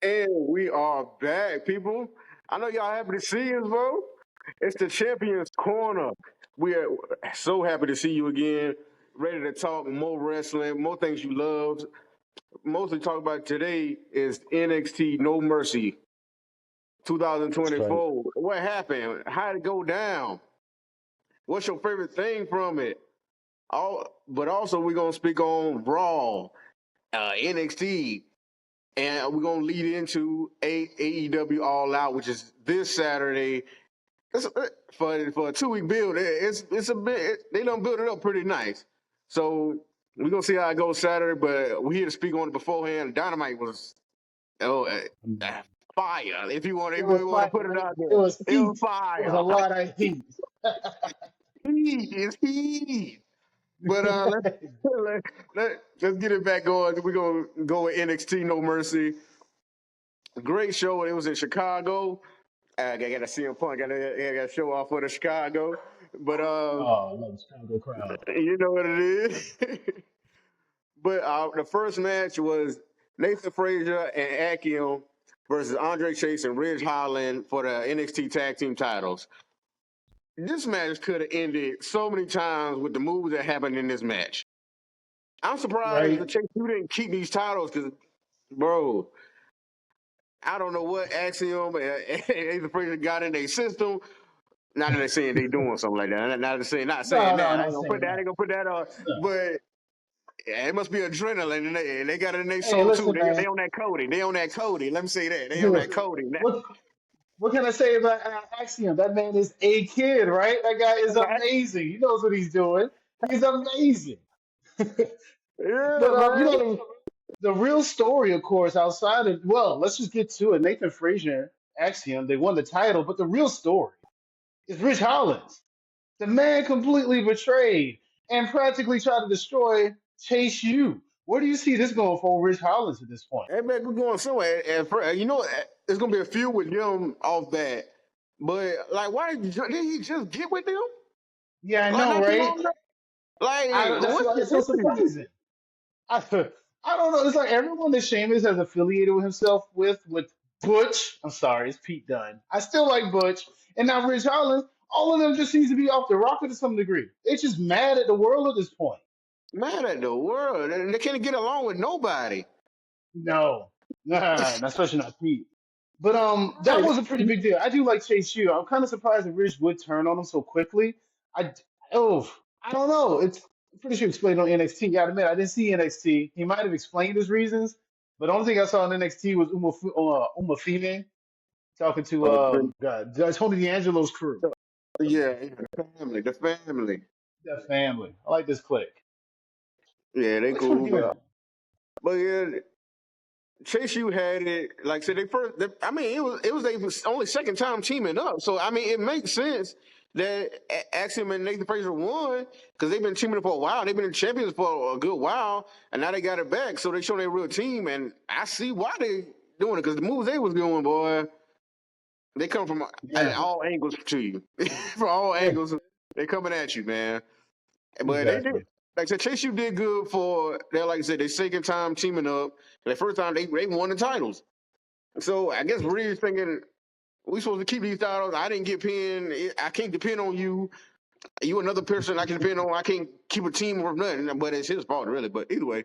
And we are back, people. I know y'all happy to see us, bro. It's the Champions Corner. We are so happy to see you again. Ready to talk more wrestling, more things you love. Mostly talk about today is NXT No Mercy That's right. 2024. What happened? How did it go down? What's your favorite thing from it? But also we're gonna speak on Raw, NXT, and we're gonna lead into AEW All Out, which is this Saturday. It's, for a 2 week build. It's a bit. They done build it up pretty nice. So we're gonna see how it goes Saturday. But we're here to speak on it beforehand. Dynamite was fire. If you want It was to fire, put it right? out It there, was it was heat. It was a fire. lot of heat. Heat is heat. But let's get it back going. We're gonna go with NXT No Mercy. Great show. It was in Chicago. I got to CM Punk. I got to show off for the Chicago. But Oh, I love the Chicago crowd. you know what it is. But the first match was Nathan Frazier and Axiom versus Andre Chase and Ridge Holland for the NXT Tag Team titles. This match could have ended so many times with the moves that happened in this match. I'm surprised the Right? Chase you didn't keep these titles because, bro, I don't know what Axiom and Nathan Frazier got in their system. Not that they're saying they doing something like that. Not saying No, that. I ain't not gonna put saying that. I that. ain't gonna put that on. No. But yeah, it must be adrenaline, and they got it in their Hey, soul too. listen, man. They on that Cody. They on that Cody. Let me say that. They on that Cody. what what can I say about Axiom? That man is a kid, right? That guy is amazing. He knows what he's doing. He's amazing. Yeah, But man. the real story, of course, outside of let's just get to it. Nathan Frazier, Axiom, they won the title, but the real story is Rich Hollins. The man completely betrayed and practically tried to destroy Chase U. Where do you see this going for Rich Hollins at this point? Hey, man, we're going somewhere. And you know, it's gonna be a feud with them off that. But like, why did he just get with them? Yeah, I Like, know, not too right? long ago. Like, That's what's why the it's so issue? surprising. I, I don't know. It's like everyone that Sheamus has affiliated with himself with Butch. I'm sorry, it's Pete Dunne. I still like Butch, and now Rich Hollins. All of them just seems to be off the rocker to some degree. They're just mad at the world at this point. Mad at the world, and they can't get along with nobody. No, nah, especially not Pete. But that Right. was a pretty big deal. I do like Chase U. I'm kind of surprised that Rich would turn on him so quickly. I oh, I don't know. It's I'm pretty sure he explained on NXT. Yeah, I admit I didn't see NXT. He might have explained his reasons, but the only thing I saw on NXT was Umafine talking to Tony D'Angelo's crew. Yeah, the family. That family. I like this clique. Yeah, they Looks pretty cool, good. but yeah, Chase U had it. Like I said, I mean, it was their only second time teaming up. So I mean, it makes sense that Axiom and Nathan Frazier won because they've been teaming up for a while. They've been champions for a good while, and now they got it back. So they show their real team, and I see why they doing it because the moves they was doing, boy, they come from Yeah, all angles to you, from all yeah, angles. They coming at you, man. But they did. exactly. Like I said, Chase U did good for their, like I said, their second time teaming up. The first time they won the titles. So I guess Reed's thinking we supposed to keep these titles. I didn't get pinned. I can't depend on you. You another person I can depend on. I can't keep a team or nothing. But it's his fault, really. But either way.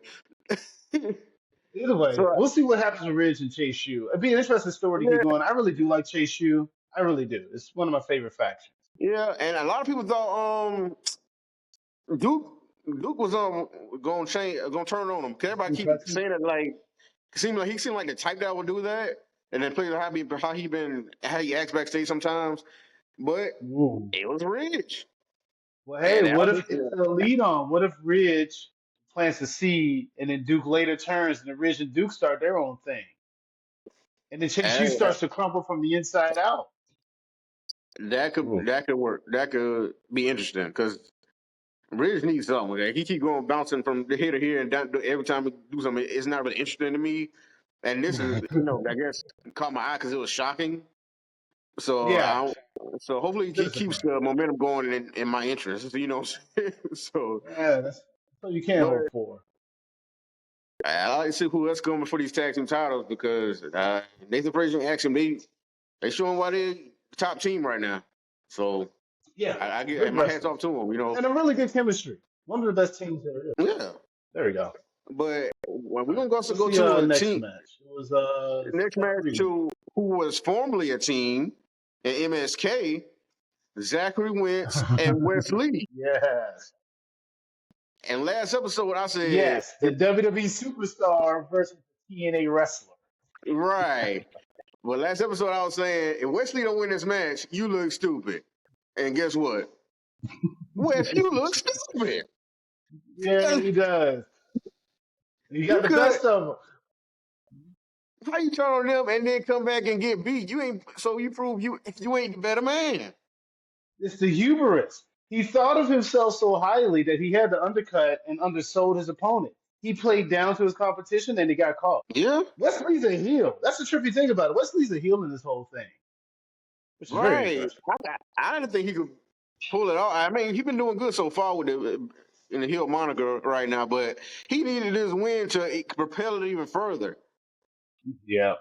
Either way, So we'll see what happens with Ridge and Chase U. It'd be an interesting story to yeah, get going. I really do like Chase U. I really do. It's one of my favorite factions. yeah. And a lot of people thought Duke was gonna turn on him. Cause everybody Duke keep Hudson? saying it like he seemed like the type that would do that. And then play how he acts backstage sometimes. But Ooh. it was Ridge. Well, hey, And that what was if it's a lead on? What if Ridge plants the seed and then Duke later turns and then Ridge and Duke start their own thing? And then Chase U uh, starts to crumble from the inside out. Ooh. that could work. That could be interesting because Ridge needs something. Like, he keep going bouncing from the here to here and down every time he do something. It's not really interesting to me. And this is, I guess caught my eye because it was shocking. So Yeah, so hopefully bit he of keeps surprise. the momentum going in my interest. So, so Yeah, that's what you can but hope for. I like to see who else coming for these tag team titles because Nathan Frazier and Axiom, they showing why they're the top team right now. So Yeah, I get good my hats wrestling off to them. and a really good chemistry. One of the best teams there is. Yeah. There we go. But we're All right. gonna also What's go the to a next team. match? It was Next match Zachary. to who was formerly a team in MSK, Zachary Wentz and Wesley. Yes. And last episode, I said, Yes, the WWE superstar versus the TNA wrestler. right. But last episode, I was saying, if Wesley don't win this match, you look stupid. And guess what? Wes, you look stupid. Yeah, he does. He got You the could. best of them. How you turn on them and then come back and get beat? You ain't. So you prove you ain't the better man. It's the hubris. He thought of himself so highly that he had to undercut and undersold his opponent. He played down to his competition and he got caught. Yeah. Wesley's a heel. That's the trippy thing about it. Wesley's a heel in this whole thing, which is very Right. interesting. I didn't think he could pull it off. I mean, he's been doing good so far with in the heel moniker right now, but he needed this win to propel it even further. Yeah.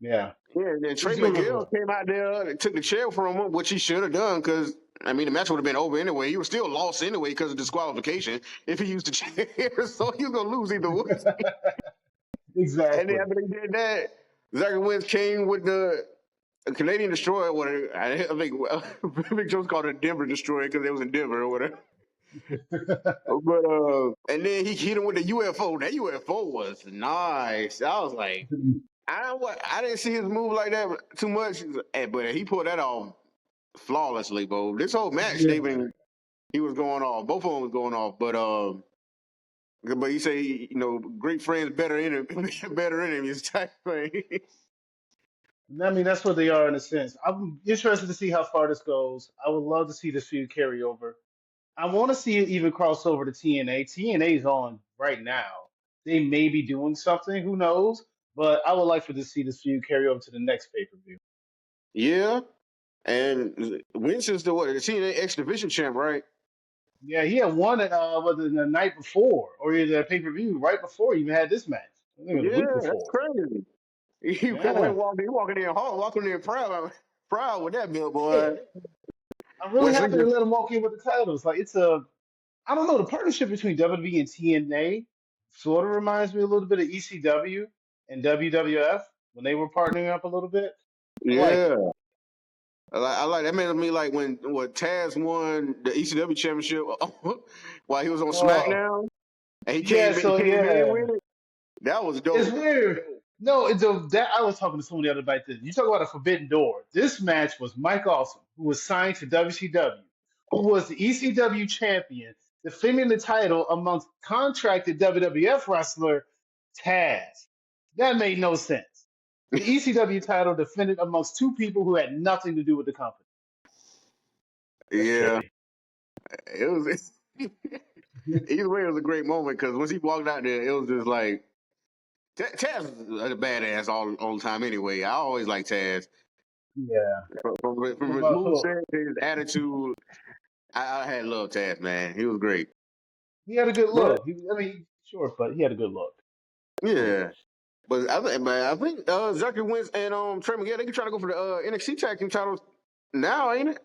Yeah. Yeah, and then Trey He's doing Miguel well. came out there and took the chair from him, which he should have done because, I mean, the match would have been over anyway. He was still lost anyway because of disqualification if he used the chair. So he was going to lose either way. Exactly. And then after they did that, Zachary Wentz came with the Canadian Destroyer. Whatever. I think Big Joe's called it Denver Destroyer because it was in Denver or whatever. But and then he hit him with the UFO. That UFO was nice. I was like, I didn't see his move like that too much, but he pulled that off flawlessly, bro. This whole match, Yeah. he was going off. Both of them was going off, but he say, great friends better enemies type thing. I mean, that's what they are in a sense. I'm interested to see how far this goes. I would love to see this feud carry over. I want to see it even cross over to TNA. TNA's on right now. They may be doing something, who knows? But I would like for to see this feud carry over to the next pay per view. Yeah, and Wentz is the TNA X Division champ, right? Yeah, he had won it the night before, or either the pay per view right before he even had this match. I think it was a week Yeah, that's before. crazy. He Yeah, walking in hard, walking in proud with that bill, yeah. boy. I'm really Wesley happy to let him walk in with the titles. Like I don't know, the partnership between WWE and TNA sort of reminds me a little bit of ECW and WWF when they were partnering up a little bit. I like it. Yeah. I like that. Made me like when Taz won the ECW championship while he was on Oh, SmackDown, and he yeah, so came in yeah. with it. That was It's dope. weird. No, that I was talking to someone the other night. You talk about a forbidden door. This match was Mike Awesome, who was signed to WCW, who was the ECW champion, defending the title amongst contracted WWF wrestler Taz. That made no sense. The ECW title defended amongst two people who had nothing to do with the company. That's Yeah, trippy. it was. Either way, it was a great moment because once he walked out there, it was just like Taz is a badass all the time. Anyway, I always like Taz Yeah. from his moveset to his attitude. I had love Taz, man. He was great. He had a good But look. Short, but he had a good look. yeah. But I think Zachary Wentz and Trey Miguel, they can try to go for the NXT Tag Team titles now, ain't it?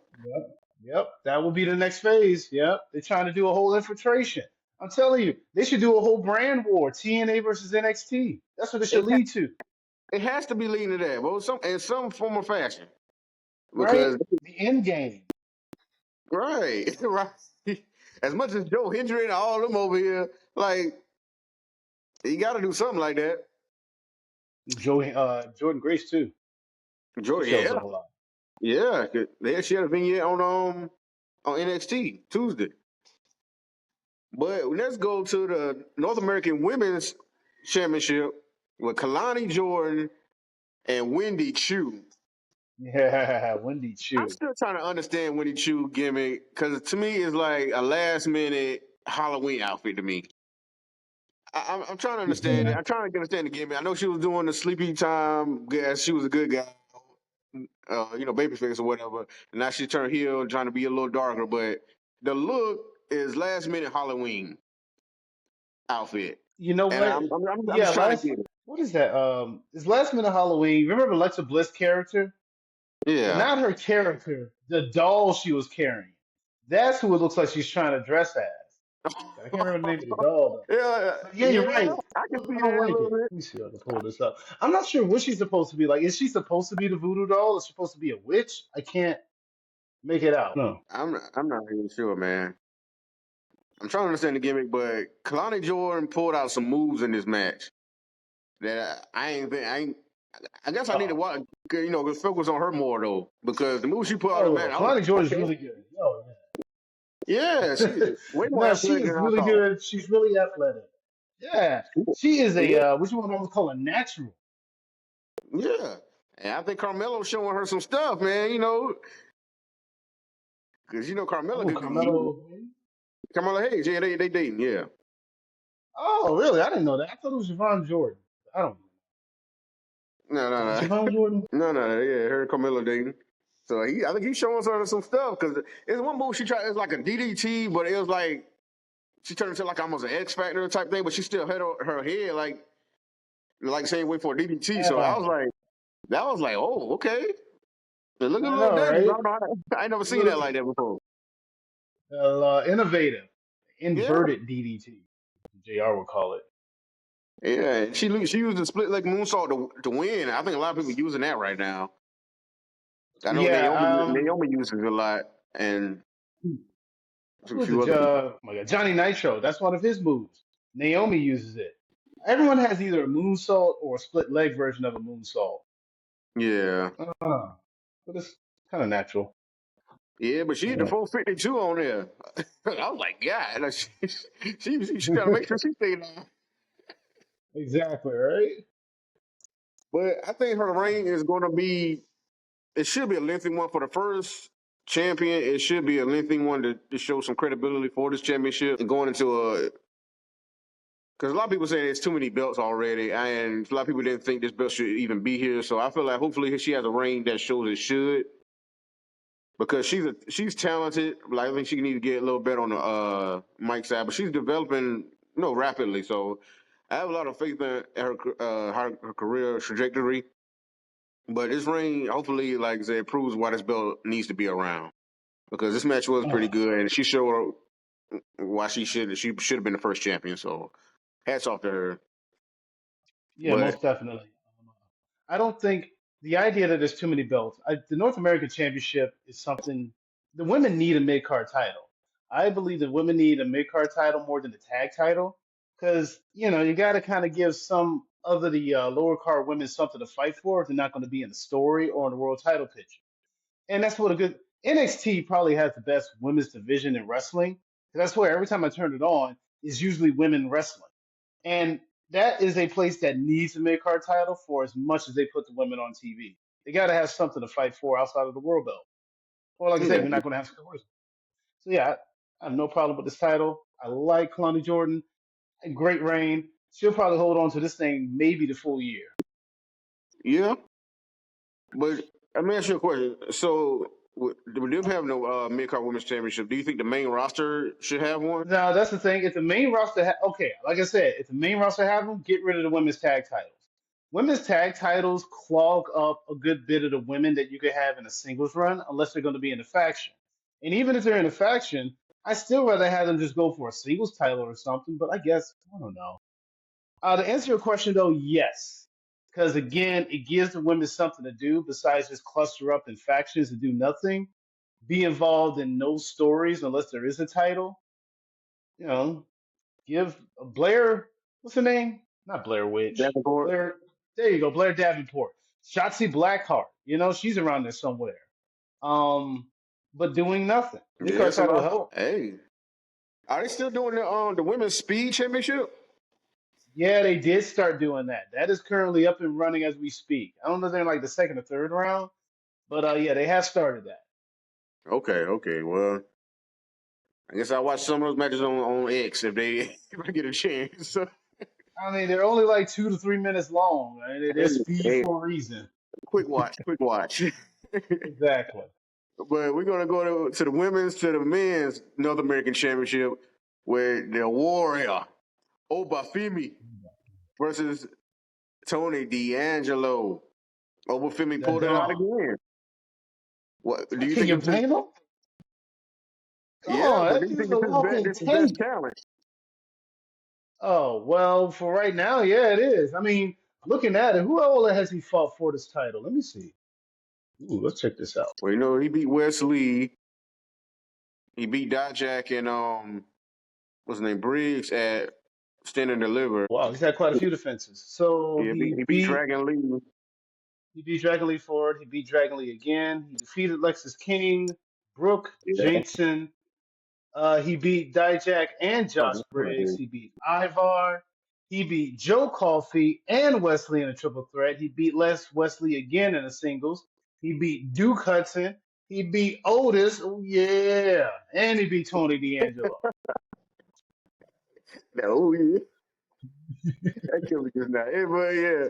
Yep. That will be the next phase. Yep. They're trying to do a whole infiltration. I'm telling you, they should do a whole brand war, TNA versus NXT. That's what it should lead to. It has to be leading to that, but in some form or fashion. Right? Because The end game. right. As much as Joe Hendry and all them over here, like you got to do something like that. Jordan Grace too. Jordan, Shows yeah, up a lot. yeah. She had a vignette on NXT Tuesday. But let's go to the North American Women's Championship with Kalani Jordan and Wendy Chu. Yeah, Wendy I'm Chu. still trying to understand Wendy Chu gimmick because to me it's like a last minute Halloween outfit to me. I'm trying to understand it. I'm trying to understand the gimmick. I know she was doing the sleepy time. Guess she was a good guy, babyface or whatever. And now she turned heel, trying to be a little darker. But the look is last minute Halloween outfit. You know and what? I'm Yeah, just trying to get it. what is that? Is Last Minute Halloween? Remember Alexa Bliss character? But Yeah. not her character, the doll she was carrying. That's who it looks like she's trying to dress as. I can't remember the name of the doll though. Yeah, But yeah, you're yeah, right. I can see I don't that a like little it. bit. Let me see if I can pull this up. I'm not sure what she's supposed to be like. Is she supposed to be the voodoo doll? Is she supposed to be a witch? I can't make it out. No. I'm not even sure, man. I'm trying to understand the gimmick, but Kalani Jordan pulled out some moves in this match that I guess I need to Oh. watch, focus on her more though, because the moves she put out in the Oh, match, I was Kalani like, Jordan's okay, really good. Oh, yeah, yeah. she way more No, she athletic is than I really thought. good. She's really athletic. Yeah. She is Yeah, a what you want to call a natural. yeah, and I think Carmelo's showing her some stuff, man. Because Carmelo Oh, could be Carmelo. Carmelo Hayes, yeah, they dating, yeah. Oh, really? I didn't know that. I thought it was Javon Jordan. I don't know. No, Is no, it no. Javon Jordan? No, yeah, her and Carmelo dating. So I think he's showing her some stuff because it's one move she tried. It's like a DDT, but it was like she turned into like almost an X Factor type thing, but she still had her head like saying wait for a DDT. So Oh, that was like, oh, okay. It looked a I little know, dangerous. I right? don't know. I ain't never A seen that little like that before. innovative, Yeah, inverted DDT. JR would call it. yeah. And she used the split leg moonsault to win. I think a lot of people using that right now. I know Yeah. Naomi uses it a lot, and a Who is few it? other people. Oh my God, Johnny Nitro. That's one of his moves. Naomi uses it. Everyone has either a moonsault or a split leg version of a moonsault. Yeah. But it's kind of natural. Yeah, but she hit the Yeah. 452 on there. I was like, God, like, she got to make sure she stay down. Exactly, right? But I think her reign is going to be, it should be a lengthy one for the first champion. It should be a lengthy one to show some credibility for this championship and going into because a lot of people say there's too many belts already, and a lot of people didn't think this belt should even be here. So I feel like hopefully she has a reign that shows it should. Because she's talented. Like I think she need to get a little better on the mic side, but she's developing rapidly. So I have a lot of faith in her career trajectory. But this ring, hopefully, like I said, proves why this belt needs to be around. Because this match was pretty Uh, good, and she showed why she should have been the first champion. So hats off to her. yeah, But most definitely. I don't think the idea that there's too many belts. The North American Championship is something the women need a mid card title. I believe the women need a mid card title more than the tag title because you got to kind of give some of the lower card women something to fight for if they're not going to be in the story or in the world title picture. And that's what a good NXT probably has the best women's division in wrestling. 'Cause I swear, every time I turn it on, it's usually women wrestling, and that is a place that needs a mid card title for as much as they put the women on TV. They got to have something to fight for outside of the world belt. Or like I said, yeah, we're not going to have scores. So yeah, I have no problem with this title. I like Kalani Jordan. A great reign. She'll probably hold on to this thing maybe the full year. yeah. But let me ask you a question. So, with them having no mid card women's championship, do you think the main roster should have one? Now that's the thing. If the main roster, okay, like I said, if the main roster have them, get rid of the women's tag titles. Women's tag titles clog up a good bit of the women that you could have in a singles run, unless they're going to be in a faction. And even if they're in a faction, I still rather have them just go for a singles title or something. But I guess I don't know. To answer your question though, yes, because again, it gives the women something to do besides just cluster up in factions and do nothing. Be involved in no stories unless there is a title. You know, give Blair, what's her name? Not Blair Witch. Davenport? Blair, there you go, Blair Davenport. Shotzi Blackheart, she's around there somewhere. Um, but doing nothing. Yeah, Mid-card it's a title will lot. help. Hey, are they still doing the women's speed championship? Yeah, they did start doing that. That is currently up and running as we speak. I don't know if they're in like the second or third round, but yeah, they have started that. Okay. Well, I guess I'll watch some of those matches on X if they if I get a chance. I mean, they're only like 2 to 3 minutes long. And they're hey, speed hey, for a reason. quick watch. Exactly. But we're gonna go to the women's to the men's North American Championship where the Warrior Obafemi versus Tony D'Angelo. Obafemi pulled it out again. What do you Can think you it was his? blame him? Come Yeah, on, but that do you dude's think a it's his best? walking This is best tank. talent. Oh, well, for right now, yeah, it is. I mean, looking at it, who all has he fought for this title? Let me see. Ooh, let's check this out. Well, he beat Wesley. He beat Dijak and what's his name, Briggs at Stand and Deliver. Wow, he's had quite a few defenses. So Yeah, he beat Dragon Lee. he beat Dragon Lee Ford. He beat Dragon Lee again. He defeated Lexus King, Brooke, Yeah. Jensen. He beat Dijak and Josh Briggs. He beat Ivar. He beat Joe Coffey and Wesley in a triple threat. He beat Les Wesley again in a singles. He beat Duke Hudson. He beat Otis. Oh, yeah. And he beat Tony D'Angelo. Oh yeah, that killer just now. Yeah, but yeah,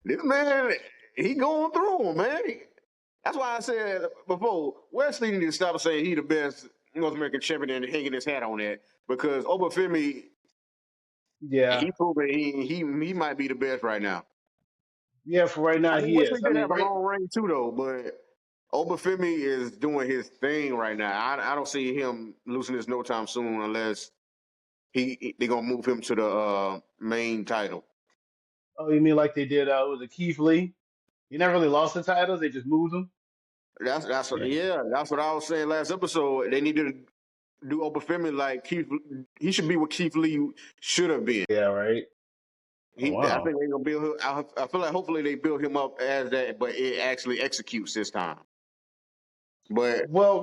this man, he going through him, man. That's why I said before, Wesley need to stop saying he the best North American champion and hanging his hat on that because Obafemi, Yeah. he proven he might be the best right now. Yeah, for right I now, mean, he Wesley is. I did mean, have a right. long reign too, though, but Obafemi is doing his thing right now. I don't see him losing this no time soon unless they're gonna move him to the main title. Oh, you mean like they did with the Keith Lee? He never really lost the titles. They just moved him. That's Yeah. yeah, that's what I was saying last episode. They need to do Obafemi like Keith. He should be what Keith Lee should have been. Yeah, right. Oh, I wow. think they're gonna build him. I feel like hopefully they build him up as that, but it actually executes this time. But Well,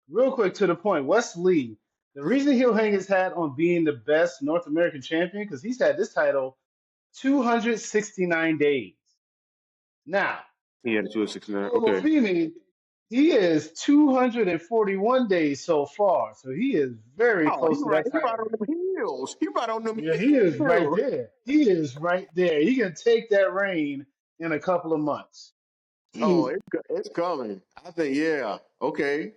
real quick to the point. Wes Lee, the reason he'll hang his hat on being the best North American champion because he's had this title 269 days. Now, he had a 269. Okay. Obafemi, he is 241 days so far, so he is very Oh, close to that he right title. on them heels. He right on them Yeah, he is right heels. there. He is right there. He can take that reign in a couple of months. Oh, it's coming. I think yeah. Okay.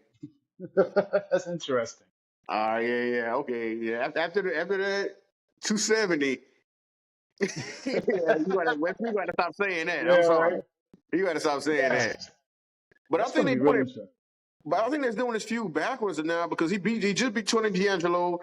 That's interesting. Yeah. Okay. Yeah. After that 270. Yeah, you gotta stop saying that. I'm Yeah, sorry. right. You gotta stop saying Yeah, that. But I that's think going to they be doing really it. interesting. But I think they're doing this feud backwards now because he just beat Tony D'Angelo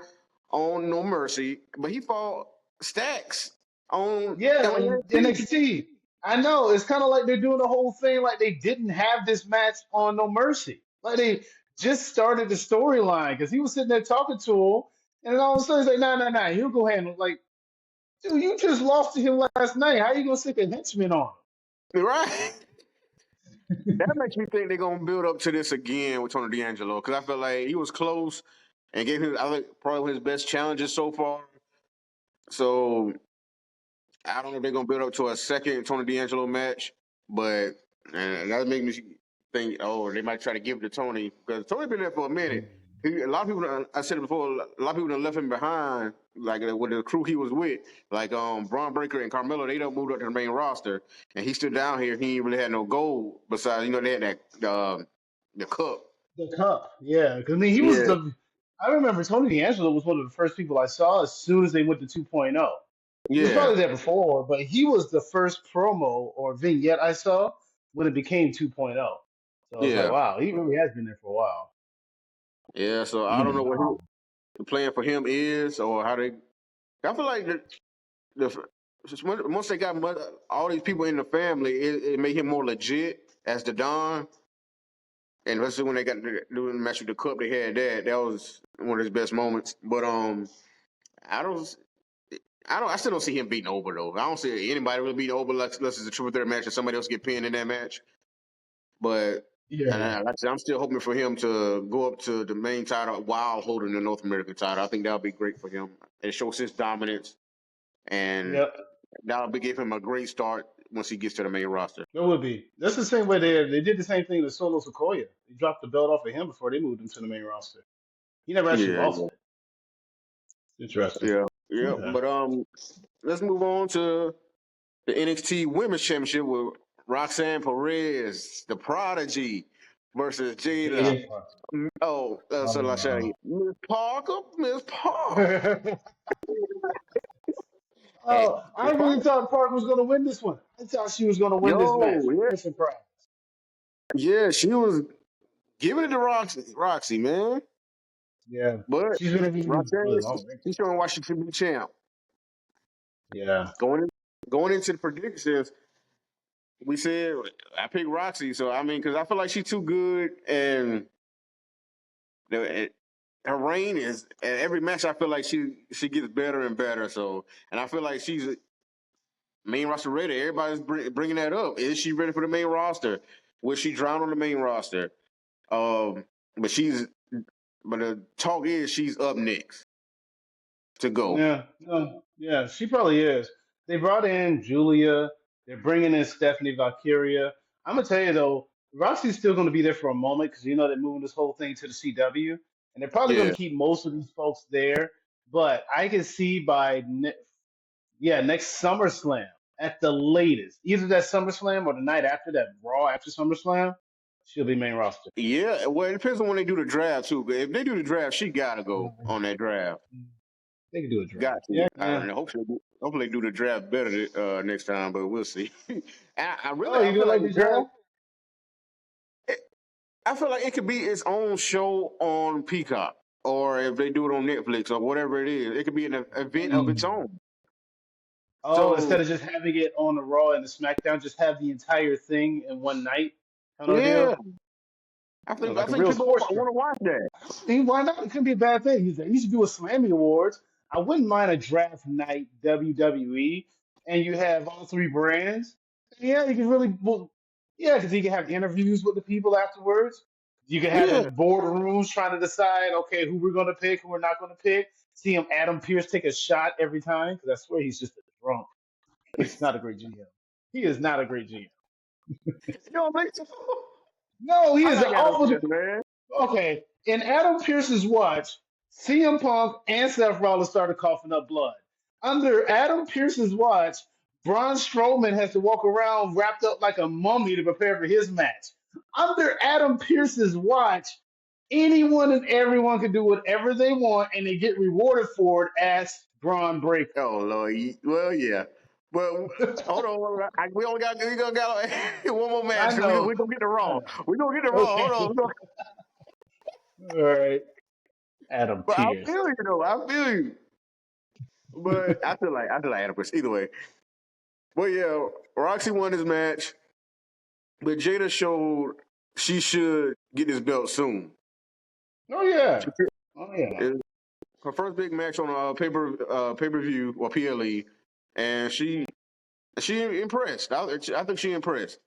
on No Mercy, but he fought Stacks on Yeah, on NXT. NXT. I know. It's kind of like they're doing the whole thing like they didn't have this match on No Mercy. Like they just started the storyline because he was sitting there talking to him, and then all of a sudden he's like, no. He'll go ahead and like, dude, you just lost to him last night. How you going to stick a henchman on Right? him? That makes me think they're gonna build up to this again with Tony D'Angelo because I felt like he was close and gave him I think probably his best challenges so far. So I don't know if they're gonna build up to a second Tony D'Angelo match, but that makes me think, oh, they might try to give it to Tony because Tony been there for a minute. A lot of people, I said it before, a lot of people done left him behind, like with the crew he was with, like Braun Breaker and Carmelo. They don't moved up to the main roster, and he stood down here. He ain't really had no gold besides, they had that the cup. The cup, yeah. 'Cause, I mean, he was Yeah, the. I remember Tony D'Angelo was one of the first people I saw as soon as they went to 2.0. He was yeah, probably there before, but he was the first promo or vignette I saw when it became 2.0. So I was like, yeah, wow, he really has been there for a while. yeah. So I don't Even know what now. the plan for him is or how they. I feel like once they got all these people in the family, it made him more legit as the Don. And especially when they got doing the match with the cup, they had that was one of his best moments. But I don't, I still don't see him beating over though. I don't see anybody really beating over unless it's a triple threat match and somebody else get pinned in that match. But Yeah. like I said, I'm still hoping for him to go up to the main title while holding the North American title. I think that would be great for him. It shows his dominance, and Yep. that'll give him a great start once he gets to the main roster. It would be. That's the same way they did the same thing to Solo Sequoia. They dropped the belt off of him before they moved him to the main roster. He never actually Yeah, lost it. Interesting. yeah. Okay. But let's move on to the NXT Women's Championship with Roxanne Perez, the Prodigy, versus Jada. Jada Parker. So I say, Miss Parker, Miss Parker. And Oh, I it's really fine. thought Park was going to win this one. I thought she was going to win this match. Yo, yeah, Very surprised. yeah, she was giving it to Roxy, man. Yeah, But she's been really Roxanne, good already. she's showing why she should be champ. Yeah. Going in, going into the predictions, we said I picked Roxy. So I mean, because I feel like she's too good, and her reign is every match. I feel like she gets better and better. So, and I feel like she's main roster ready. Everybody's bringing that up. Is she ready for the main roster? Will she drown on the main roster? Um, but the talk is she's up next to go. Yeah, no, yeah, she probably is. They brought in Julia. They're bringing in Stephanie Valkyria. I'm gonna tell you though, Roxy's still gonna be there for a moment because they're moving this whole thing to the CW, and they're probably gonna Yeah, keep most of these folks there. But I can see next SummerSlam at the latest, either that SummerSlam or the night after that Raw after SummerSlam, she'll be main roster. yeah. Well, it depends on when they do the draft too. But if they do the draft, she gotta go Mm, on that draft. They can do a draft. Got to. Yeah, I yeah. don't know. Hopefully they do the draft better next time, but we'll see. Oh, you I feel gonna like like the the draft. draft? It, I feel like it could be its own show on Peacock, or if they do it on Netflix or whatever it is, it could be an event of its Mm. own. Oh, So instead of just having it on the Raw and the SmackDown, just have the entire thing in one night, kind of yeah, deal. I Like a think real people sports want show. to watch that. I mean, why not? It couldn't be a bad thing. You should do a Slammy Awards. I wouldn't mind a draft night WWE, and you have all three brands. Yeah, you can really, well, yeah, because you can have interviews with the people afterwards. You can have Yeah, the boardrooms trying to decide, okay, who we're going to pick, who we're not going to pick. See him, Adam Pierce, take a shot every time because I swear he's just a drunk. He's not a great GM. He is not a great GM. you don't think so? No, he I is an like Adam awful. Pearce, man. Okay, in Adam Pierce's watch, CM Punk and Seth Rollins started coughing up blood. Under Adam Pierce's watch, Braun Strowman has to walk around wrapped up like a mummy to prepare for his match. Under Adam Pierce's watch, anyone and everyone can do whatever they want and they get rewarded for it as Braun Breaker. Oh Lord, well, yeah. But hold on, we gonna got one more I match. We know. gonna get the I Raw. know. We gonna get the Raw. Hold on. Okay. All right. Adam But I Pierce. feel you though. I feel you. But I feel like Adam Pearce. Either way. But yeah, Roxy won this match. But Jada showed she should get this belt soon. Oh yeah. Oh yeah. It's her first big match on a pay per view or PLE, and she impressed. I think she impressed.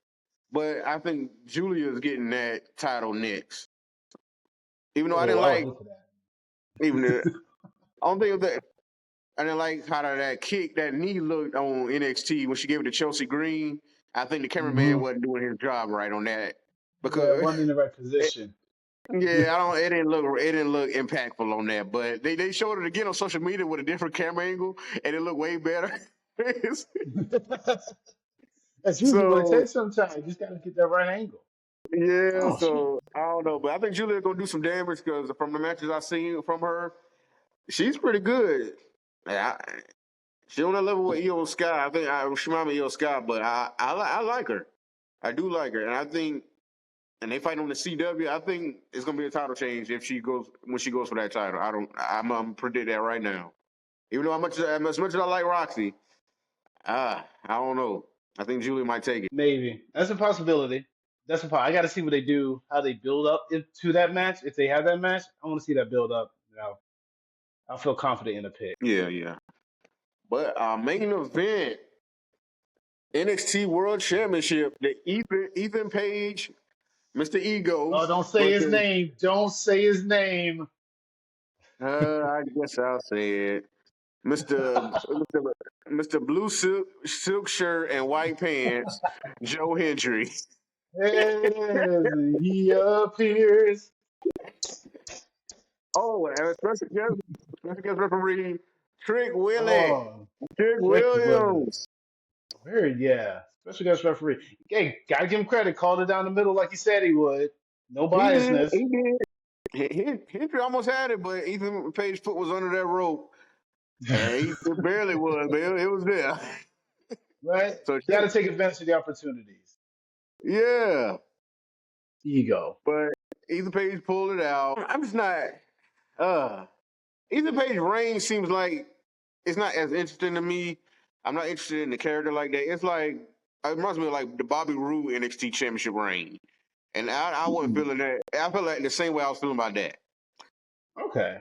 But I think Julia's getting that title next. Even though I Oh, didn't I would like hate for that. even the I don't think that I didn't like how that knee looked on NXT when she gave it to Chelsea Green. I think the cameraman Hmm. wasn't doing his job right on that Yeah, it because wasn't in the right position. yeah, I don't. It didn't look impactful on that, but they showed it again on social media with a different camera angle, and it looked way better. That's usually what it so takes sometimes. You just got to get that right angle. yeah, Oh, shit. so I don't know, but I think Julia's gonna do some damage because from the matches I've seen from her, she's pretty good. I, she on that level with Io Sky. I think she reminds me of Io Sky, but I like her. I do like her, and I think. And they fight on the CW. I think it's gonna be a title change if she goes when she goes for that title. I'm gonna predict that right now. Even though as much as I like Roxy, I don't know. I think Julie might take it. Maybe. That's a possibility. I got to see what they do, how they build up to that match. If they have that match, I want to see that build up. I'll feel confident in the pick. Yeah, yeah. But main event, NXT World Championship, the Ethan Page, Mr. Ego Oh, don't say his versus name. Don't say his name. I guess I'll say it. Mr. Blue silk shirt and white pants, Joe Hendry. As he appears. Oh, and a special guest referee, Trick Willie. Oh, Trick Rick Willis. Williams. Very, yeah. Special guest referee. Hey, gotta give him credit. Called it down the middle like he said he would. No He did. biasness. He did. Hendry almost had it, but Ethan Page's foot was under that rope. It barely was, but it was there. Right? So Got to take advantage of the opportunities. yeah, Ego. but Ethan Page pulled it out. I'm just not. Uh, Ethan Page reign seems like it's not as interesting to me. I'm not interested in the character like that. It's like it reminds me of like the Bobby Roode NXT Championship reign, and I wasn't Hmm. feeling that. I felt like the same way I was feeling about that. Okay.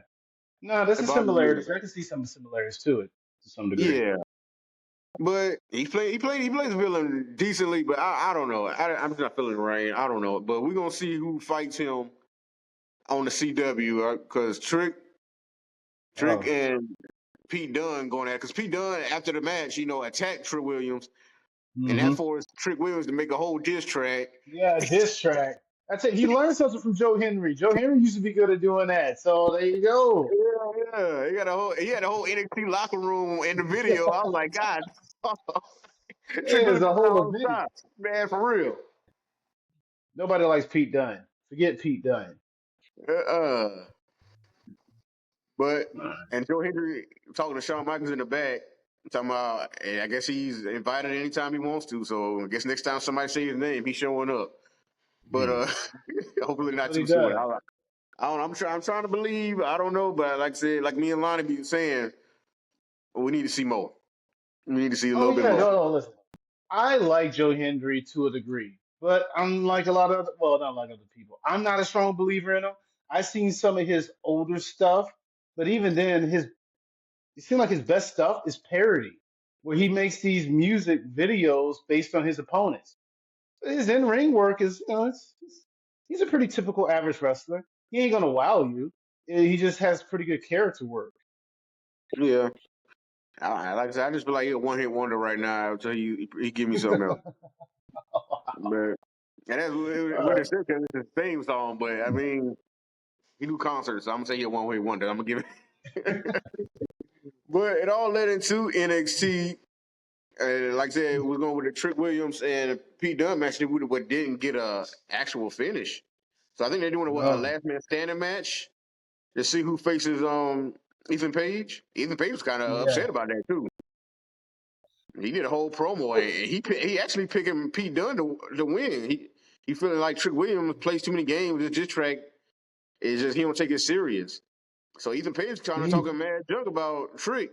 No, there's And some Bobby Roode, similarities. I can see some similarities to it to some degree. yeah. But he plays the villain decently, but I don't know. I'm just not feeling the reign. I don't know. But we're gonna see who fights him on the CW because Trick Oh. and Pete Dunne going at because Pete Dunne after the match, attacked Trick Williams, and that Hmm. forced Trick Williams to make a whole diss track. Yeah, diss track. That's it. He learned something from Joe Henry. Joe Henry used to be good at doing that. So there you go. Yeah, he had a whole NXT locker room in the video. I was like, God, Trick There's Williams a doing that whole all the video. time, man, for real. Nobody likes Pete Dunne. Forget Pete Dunne. Uh, but All right. and Joe Hendry talking to Shawn Michaels in the back, talking about, hey, I guess he's invited anytime he wants to. So I guess next time somebody say his name, he's showing up. But Hmm. hopefully not But he too soon. does. I don't. I'm trying to believe. I don't know, but like I said, like me and Lonnie be saying, we need to see more. We need to see a Oh little bit yeah, more. no, no, listen. I like Joe Hendry to a degree, but I'm like a lot of well, not like other people. I'm not a strong believer in him. I've seen some of his older stuff, but even then, it seems like his best stuff is parody, where he makes these music videos based on his opponents. His in ring work is, he's a pretty typical average wrestler. He ain't gonna wow you. He just has pretty good character work. Yeah. Like I said, I just feel like he's a one hit wonder right now until he give me something else. But and that's what Uh, it said because it's his theme song. But I mean, he do concerts, so I'm gonna say he's a one hit wonder. I'm gonna give it. But it all led into NXT. Like I said, we're going with the Trick Williams and Pete Dunne match but didn't get a actual finish. So I think they're doing a no. last man standing match to see who faces Ethan Page. Ethan Page was kind of Yeah. upset about that too. He did a whole promo and he actually picking Pete Dunne to win. He feeling like Trick Williams plays too many games. It's just track. It's just he don't take it serious. So Ethan Page kind of He, talking mad junk about Trick,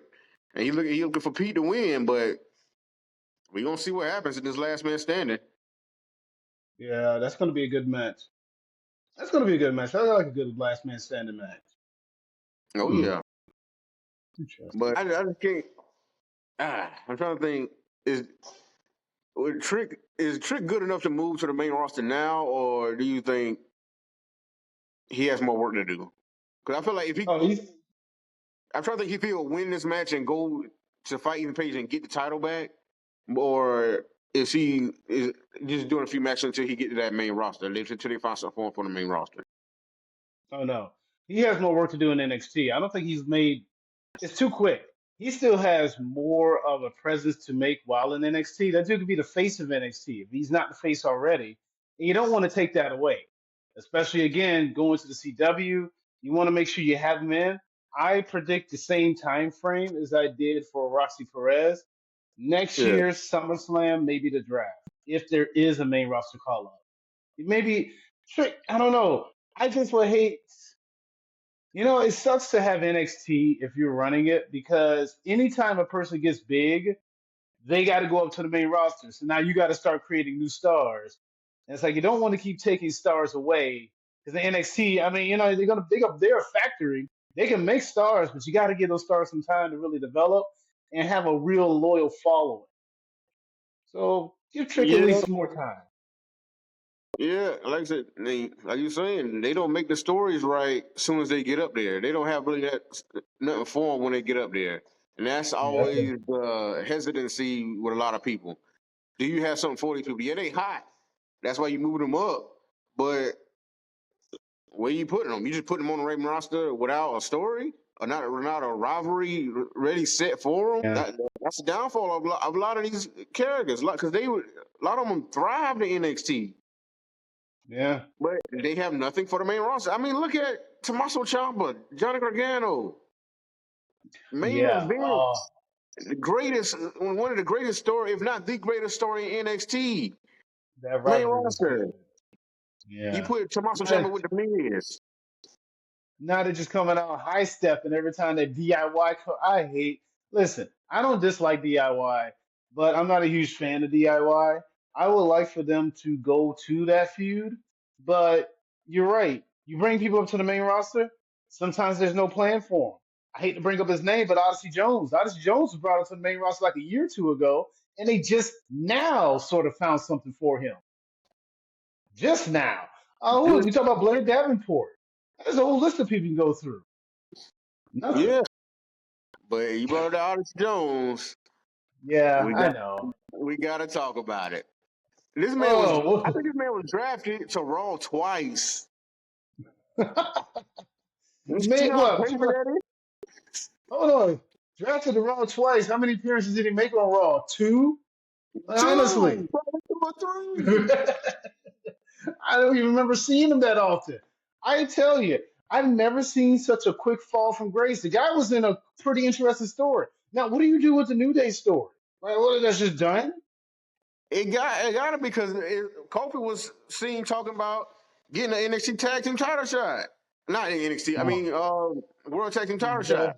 and he looking for Pete to win. But we gonna see what happens in this last man standing. yeah, that's gonna be a good match. That's gonna be a good match. I like a good last man standing match. Oh Hmm. yeah, Interesting. but I just can't. I'm trying to think. Is is Trick good enough to move to the main roster now, or do you think he has more work to do? Because I feel like Oh, he's I'm trying to think if he'll win this match and go to fight Ethan Page and get the title back, or is just doing a few matches until he get to that main roster, until they find something for the main roster. oh no. He has more work to do in NXT. I don't think he's made it's too quick. He still has more of a presence to make while in NXT. That dude could be the face of NXT if he's not the face already. And you don't want to take that away, especially again going to the CW. You want to make sure you have him in. I predict the same time frame as I did for Roxy Perez. Next Yeah, year's SummerSlam, maybe the draft, if there is a main roster call up. Maybe Trick. I don't know. I just would hate. It sucks to have NXT if you're running it because anytime a person gets big, they got to go up to the main roster. So now you got to start creating new stars. And it's like you don't want to keep taking stars away because the NXT, I mean, they're gonna big up their factory. They can make stars, but you got to give those stars some time to really develop and have a real loyal following. So give Trick at yeah, least more time. yeah. Like I said, like you're saying, they don't make the stories right as soon as they get up there. They don't have really nothing for them when they get up there, and that's Yeah, always the hesitancy with a lot of people. Do you have something for these people? Yeah, they hot. That's why you moving them up, but where you putting them? You just putting them on the Raven roster without a story, or not a rivalry ready set for them. yeah, That's the downfall of a lot of these characters, because a lot of them thrived in NXT, yeah. but they have nothing for the main roster. I mean, look at Tommaso Ciampa, Johnny Gargano. Main Yeah. event, the greatest, one of the greatest story, if not the greatest story in NXT. That Main rivalry was roster. good. You Yeah. put Tommaso Now, Ciampa with the Miz. now they're just coming out high stepping every time they DIY. I hate. Listen, I don't dislike DIY, but I'm not a huge fan of DIY. I would like for them to go to that feud, but you're right. You bring people up to the main roster. Sometimes there's no plan for them. I hate to bring up his name, but Odyssey Jones. Odyssey Jones was brought up to the main roster like a year or two ago, and they just now sort of found something for him. Just now. Oh, Just we talk about Blair Davenport. There's a whole list of people you can go through. Nothing. yeah, but you brought up Alex Jones. Yeah, We I got know. we got to talk about it. This man was, I Oh, think this man was drafted to Raw twice. You see made how what? crazy that Hold on. Drafted the Raw twice. How many appearances did he make on Raw? Two? is? Two, Honestly. probably two or three. I don't even remember seeing him that often. I tell you, I've never seen such a quick fall from grace. The guy was in a pretty interesting story. Now, what do you do with the New Day story? Like, what, that's just done? It got it because Kofi was seen talking about getting the NXT Tag Team title shot. Not NXT, I Oh, mean, World Tag Team title shot.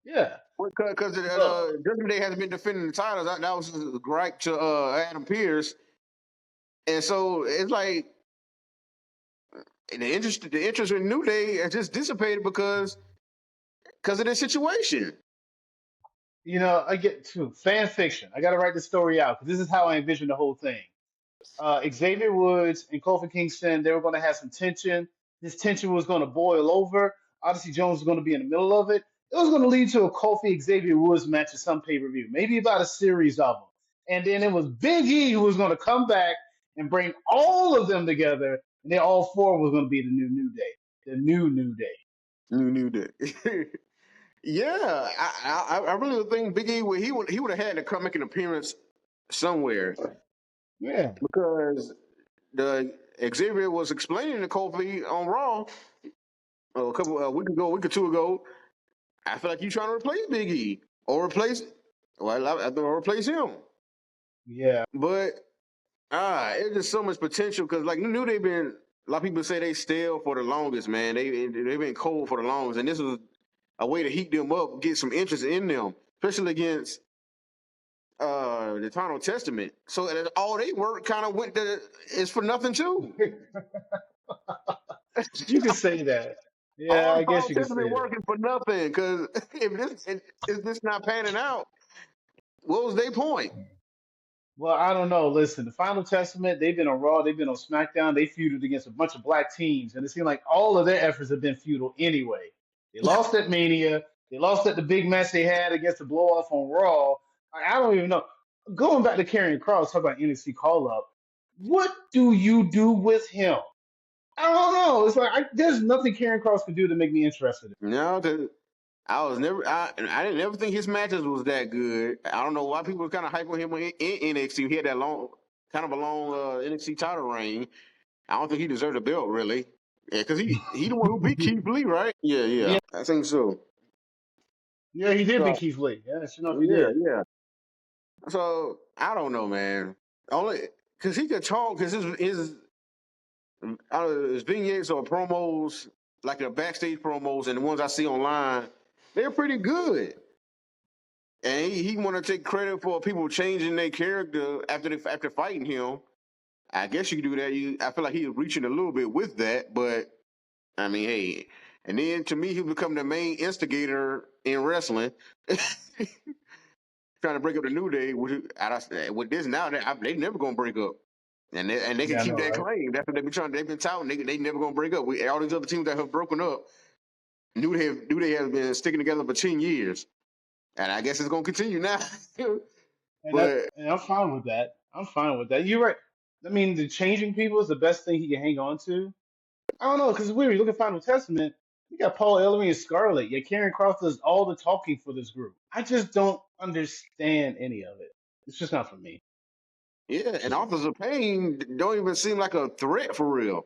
yeah. Yeah. Because Well, Judgment Day hasn't been defending the titles. That was his gripe to Adam Pearce. And so it's like the interest in New Day has just dissipated because of this situation. I get to fan fiction. I got to write the story out because this is how I envision the whole thing. Xavier Woods and Kofi Kingston, they were going to have some tension. This tension was going to boil over. Odyssey Jones was going to be in the middle of it. It was going to lead to a Kofi Xavier Woods match at some pay per view, maybe about a series of them. And then it was Big E who was going to come back and bring all of them together, and then all four was going to be the New Day, the New Day. New Day. Yeah, I really would think Big E he would have had to come make an appearance somewhere Yeah. because the Xavier was explaining to Kofi on Raw a week ago, a week or two ago. I feel like you trying to replace Big E or replace him. Yeah. But it's just so much potential because like New Day been a lot of people say they stale for the longest, man. They've been cold for the longest, and this was a way to heat them up, get some interest in them, especially against the Eternal Testament. So that all they work kind of is for nothing too. You can say that. Yeah, All the I guess Eternal you could Testament say that. working for nothing because if this not panning out, what was their point? Well, I don't know. Listen, the Final Testament, they've been on Raw, they've been on SmackDown, they feuded against a bunch of black teams, and it seemed like all of their efforts have been futile anyway. They lost at Mania, they lost at the big match they had against the blow off on Raw. I don't even know. Going back to Karrion Kross, talk about NXT call up. What do you do with him? I don't know. It's like there's nothing Karrion Kross can do to make me interested. No, I didn't ever think his matches was that good. I don't know why people were kind of hyping him in NXT. He had that kind of a long NXT title reign. I don't think he deserved a belt really. Yeah, because he the one who beat Keith Lee, right? Yeah, Yeah, I think so. yeah, he did beat So Keith Lee. Yeah, sure enough, he yeah, did. yeah. So I don't know, man. Only because he could talk because his vignettes or promos, like the backstage promos and the ones I see online, they're pretty good. And he want to take credit for people changing their character after fighting him. I guess you could do that. I feel like he's reaching a little bit with that, but I mean, hey. And then to me, he become the main instigator in wrestling, trying to break up the New Day. With this now, they never gonna break up, and they can Yeah, I keep know, that right? claim. That's what they've been touting. They never gonna break up. All these other teams that have broken up, New Day has been sticking together for 10 years, and I guess it's gonna continue now. But And I'm fine with that. I'm fine with that. You're right. I mean, the changing people is the best thing he can hang on to. I don't know, because it's weird. You look at Final Testament, you got Paul Ellering and Scarlett, yet Karen Cross does all the talking for this group. I just don't understand any of it. It's just not for me. yeah, It's and just not. Authors of Pain don't even seem like a threat for real.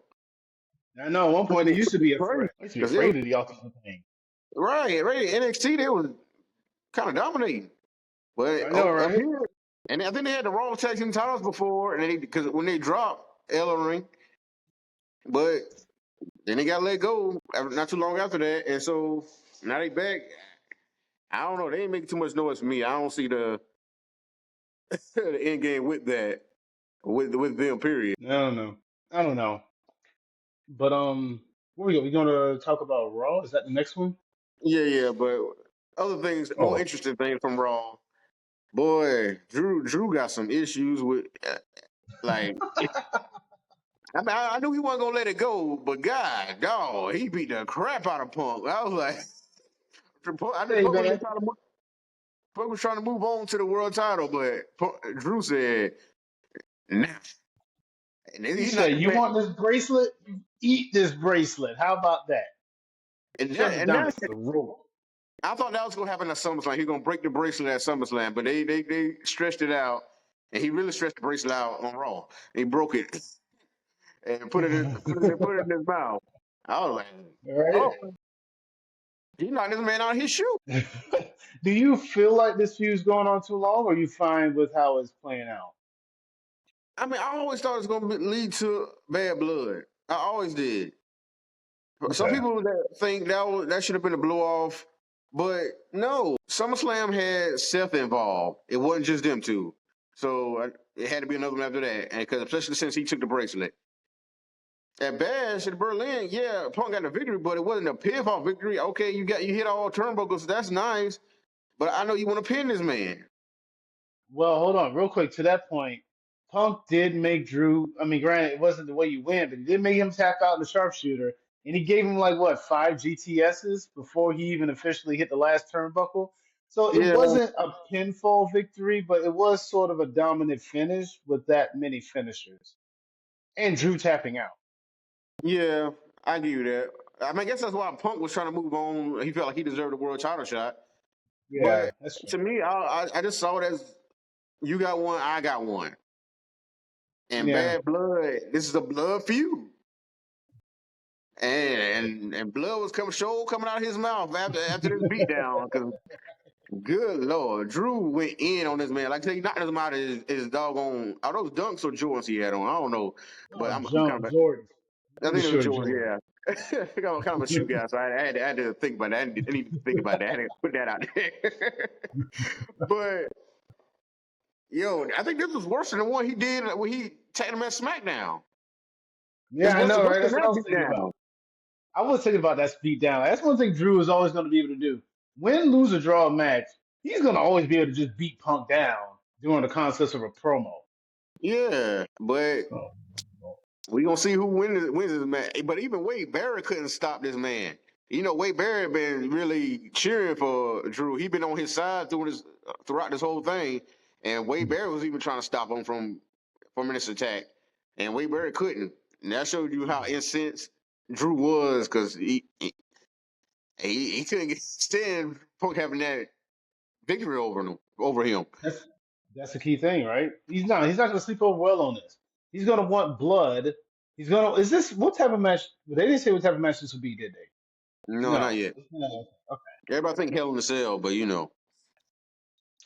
I know at one point they used to be a Crazy. threat. I used to be Because afraid of the Authors of Pain. Right. NXT, they was kind of dominating. I But know, up right? here, and I think they had the Raw tag team titles before, and because when they dropped Ellering, but then they got let go not too long after that, and so now they back. I don't know. They ain't making too much noise for me. I don't see the the end game with that with them. Period. I don't know. I don't know. But where we go? We gonna talk about Raw? Is that the next one? Yeah. But other things, more Oh, interesting things from Raw. Boy, Drew got some issues with like. I mean, I knew he wasn't gonna let it go, but God, dog, he beat the crap out of Punk. I was like, I knew hey Punk was man. just Punk was trying to move on to the world title, but Drew said, "Nah." And He he knocked said, this "You man, want this bracelet? You eat this bracelet. How about that?" Shoved it and down his that's throat. I thought that was gonna happen at SummerSlam. He's gonna break the bracelet at SummerSlam, but they stretched it out, and he really stretched the bracelet out on Raw. He broke it and put it in his mouth. I was like, All right. oh, he knocked this man out of his shoe. Do you feel like this feud's going on too long, or you fine with how it's playing out? I mean, I always thought it was gonna lead to bad blood. I always did. Some Okay. people that think that should have been a blow off, but no. SummerSlam had Seth involved. It wasn't just them two, so it had to be another one after that. And because especially since he took the bracelet at Bash in Berlin, yeah, Punk got the victory, but it wasn't a pinfall victory. Okay, you hit all turnbuckles. That's nice, but I know you want to pin this man. Well, hold on, real quick. To that point, Punk did make Drew. I mean, granted, it wasn't the way you win, but he did make him tap out in the sharpshooter, and he gave him like what 5 GTSs before he even officially hit the last turnbuckle. So it Yeah, wasn't a pinfall victory, but it was sort of a dominant finish with that many finishers and Drew tapping out. yeah, I give you that. I mean, I guess that's why Punk was trying to move on. He felt like he deserved a world title shot. Yeah, But that's true. to me, I just saw it as you got one, I got one. And Yeah. bad blood, this is a blood feud. And blood was coming out of his mouth after this beatdown. Because good lord, Drew went in on this man. Like I said, he knocked him out of his doggone. Are those dunks or Jordans he had on? I don't know. But I'm kind of Jordan. I Pretty think it was sure Jordans, Jordan. yeah. I'm kind of a shoe guy, so I had to think about that. I didn't even think about that. I had to put that out there. But yo, I think this was worse than the one he did when he tagged him at SmackDown. It's Yeah, I know, worse right? than That's what that I was thinking beatdown. about. I was thinking about that speed down. That's one thing Drew is always going to be able to do. Win, lose, or draw a match, he's going to always be able to just beat Punk down during the concept of a promo. Yeah, but Oh. we gonna see who wins this match. But even Wade Barrett couldn't stop this man. You know, Wade Barrett been really cheering for Drew. He been on his side throughout this whole thing, and Wade Barrett was even trying to stop him from this attack, and Wade Barrett couldn't. And that showed you how incensed Drew was because he couldn't stand Punk having that victory over him. That's that's the key thing, right? He's not going to sleep over well on this. He's going to want blood. He's going to. Is this what type of match? They didn't say what type of match this would be, did they? No, not No. yet. It's not. Okay. Everybody think Hell in the Cell, but you know.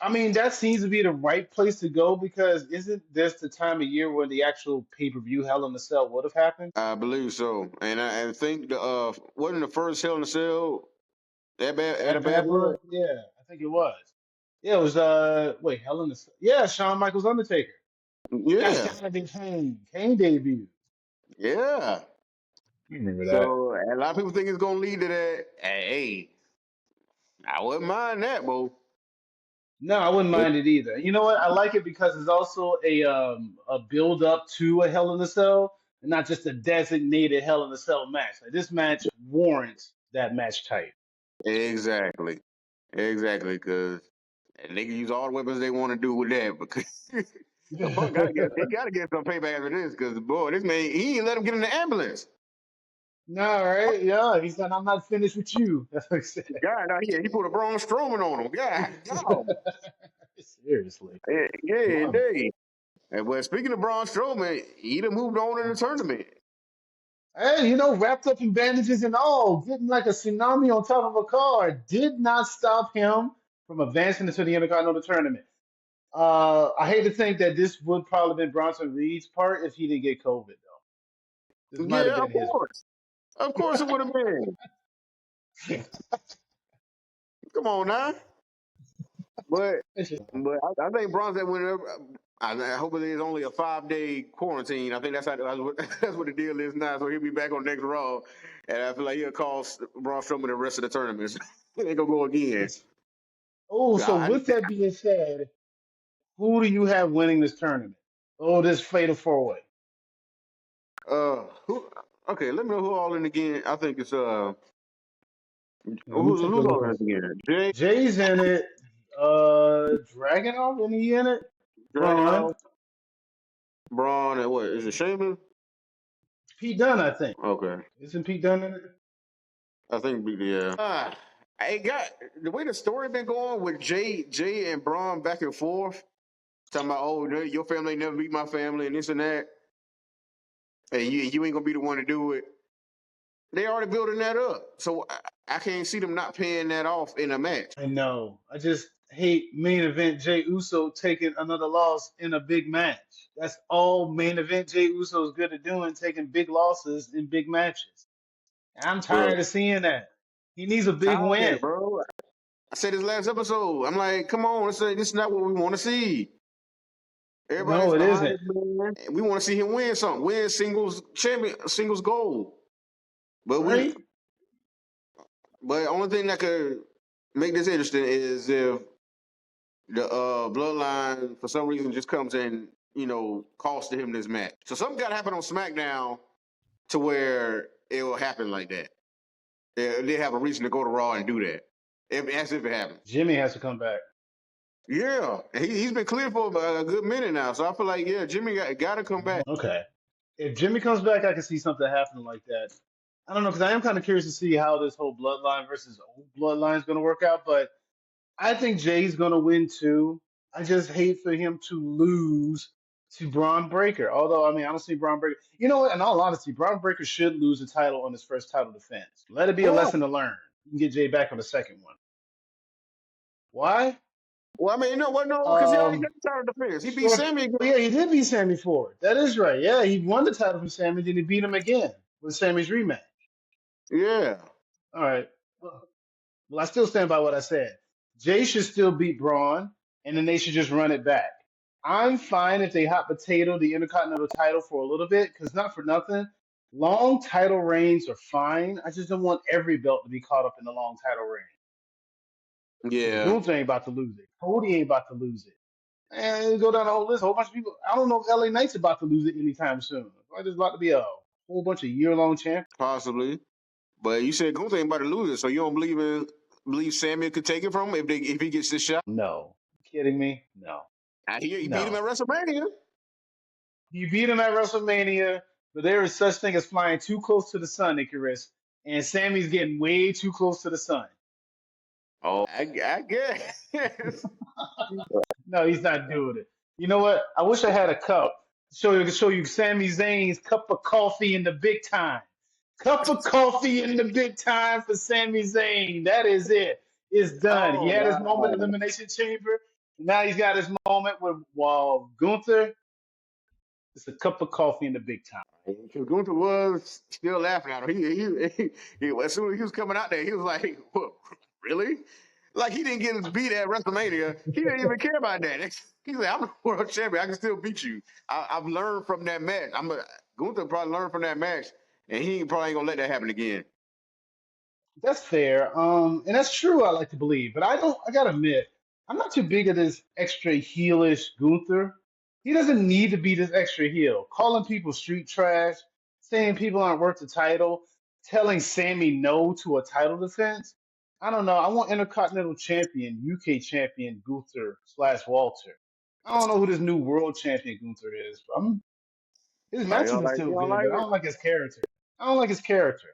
I mean, that seems to be the right place to go because isn't this the time of year where the actual pay-per-view Hell in the Cell would have happened? I believe so, and I think the wasn't the first Hell in a Cell that bad at a At bad Bad blood. Blood? Yeah, I think it was. Yeah, it was wait, Hell in the Cell. Yeah, Shawn Michaels Undertaker. That's Yeah, gotta be Kane. Kane debut. yeah. You remember that. So a lot of people think it's gonna lead to that. Hey, I wouldn't mind that, bro. No, I wouldn't mind it either. You know what? I like it because it's also a build up to a Hell in a Cell and not just a designated Hell in a Cell match. Like this match warrants that match type. Exactly, exactly. Because they can use all the weapons they want to do with that. Because Punk gotta get some payback for this. Because boy, this man he ain't let him get in the ambulance. No, right? Yeah, he said, I'm not finished with you. That's what he said. God, now he put a Braun Strowman on him. God, no. Seriously. Yeah, Wow. indeed. And well, speaking of Braun Strowman, he done moved on in the tournament. Hey, wrapped up in bandages and all, getting like a tsunami on top of a car, did not stop him from advancing into the Intercontinental Tournament. I hate to think that this would probably have been Bronson Reed's part if he didn't get COVID, though. This might have Yeah, been of his course. Of course it would have been. part. Come on now. But It's just- I think Bronson whenever I hope it is only a 5-day quarantine. I think that's what that's what the deal is now. So he'll be back on next Raw, and I feel like he'll call Braun Strowman the rest of the tournaments. He ain't gonna go again. Oh, so I, with that being said, who do you have winning this tournament? Oh, this fatal four way. who? Okay, let me know who all in again. I think it's Let me take a who's look all in and it see. again? Jay, Jay's in it. Dragunov, any he in it? Braun. Dragunov, Braun, and what is it? Sheamus? Pete Dunne, I think. Okay, Isn't Pete Dunne in it? I think yeah. I got the way the story been going with Jay and Braun back and forth. Talking about, oh, your family never beat my family and this and that. And you ain't gonna be the one to do it. They already building that up. So I can't see them not paying that off in a match. I know. I just hate main event Jay Uso taking another loss in a big match. That's all main event Jay Uso is good at doing, taking big losses in big matches. And I'm Bro, tired of seeing that. He needs a big tired, win. bro. I said this last episode. I'm like, come on, this is not what we want to see. Everybody's No, it behind isn't. this man. We want to see him win something, win singles gold. But Right? but only thing that could make this interesting is if the bloodline for some reason just comes in, cost him this match. So something got to happen on SmackDown to where it will happen like that. They have a reason to go to Raw and do that, as if it happened. Jimmy has to come back. Yeah, he's been clear for a good minute now, so I feel like Jimmy got to come back. Okay. If Jimmy comes back, I can see something happening like that. I don't know, because I am kind of curious to see how this whole bloodline versus old bloodline is going to work out, but I think Jay's going to win too. I just hate for him to lose to Braun Breaker. Although, I mean, I don't see Braun Breaker. You know what? In all honesty, Braun Breaker should lose the title on his first title defense. Let it be a Why? lesson to learn. You can get Jay back on the second one. Why? Well, I mean, no, because he already Um, got the title defense. He beat short. Sami again. Oh, yeah, he did beat Sammy Ford. That is right. Yeah, he won the title from Sammy, then he beat him again with Sammy's rematch. Yeah, All right. Well, I still stand by what I said. Jay should still beat Braun, and then they should just run it back. I'm fine if they hot potato the Intercontinental title for a little bit, because not for nothing. Long title reigns are fine. I just don't want every belt to be caught up in the long title reign. Because yeah, Gunther ain't about to lose it. Cody ain't about to lose it. And go down the whole list, a whole bunch of people. I don't know if LA Knight's about to lose it anytime soon. Like, there's about to be a whole bunch of year-long champions. possibly. But you said Gunther ain't about to lose it, so you don't believe Sami could take it from him if he gets this shot. No. Kidding me? No. I hear he beat him No. at WrestleMania. You beat him at WrestleMania, but there is such thing as flying too close to the sun, Icarus, and Sammy's getting way too close to the sun. Oh, I guess. No, he's not doing it. You know what? I wish I had a cup to show you Sami Zayn's cup of coffee in the big time. Cup of coffee in the big time for Sami Zayn. That is it. It's done. He Oh had his moment in wow. the Elimination Chamber. Now he's got his moment with Gunther. It's a cup of coffee in the big time. Because Gunther was still laughing at him. As soon as he was coming out there, he was like, "What, really?" Like he didn't get his beat at WrestleMania. He didn't even care about that. He's like, "I'm the world champion. I can still beat you. I've learned from that match. Gunther probably learned from that match, and he probably ain't gonna let that happen again." That's fair. And that's true, I like to believe. But I gotta admit, I'm not too big of this extra heelish Gunther. He doesn't need to be this extra heel. Calling people street trash, saying people aren't worth the title, telling Sammy no to a title defense. I don't know. I want Intercontinental Champion, UK Champion Gunther / Walter. I don't know who this new World Champion Gunther is. His Oh, matches are you still don't good, like but I it? don't like his character. I don't like his character.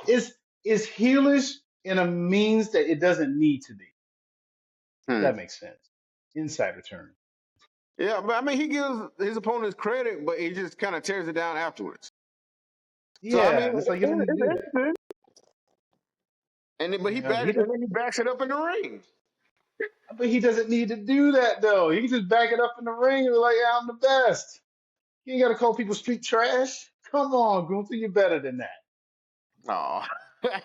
It's heelish in a means that it doesn't need to be. If Hmm. that makes sense. Insider term. Yeah, but I mean, he gives his opponents credit, but he just kind of tears it down afterwards. So I mean, Yeah, and it's like you don't need it's to do that. interesting. And then, but Yeah, but he backs it up in the ring. he doesn't need to do that though. He can just back it up in the ring and be like, "Yeah, I'm the best." You ain't got to call people street trash. Come on, Gunther, you're better than that. Oh,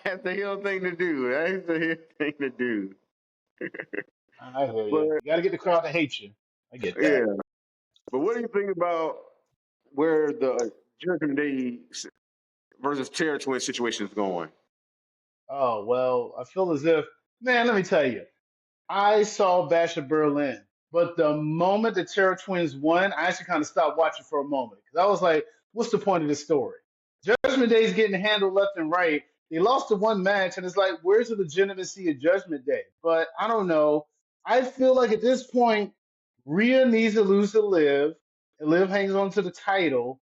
that's the heel thing to do. That's the heel thing to do. I hear you. But You got to get the crowd to hate you. I get that. yeah. But what do you think about where the Judgment Day versus Terror Twin situation is going? Oh well, I feel as if, man. Let me tell you. I saw Bash of Berlin, but the moment the Terror Twins won, I actually kind of stopped watching for a moment because I was like, "What's the point of this story?" Judgment Day is getting handled left and right. They lost the one match, and it's like, where's the legitimacy of Judgment Day? But I don't know. I feel like at this point, Rhea needs to lose to Liv, and Liv hangs on to the title.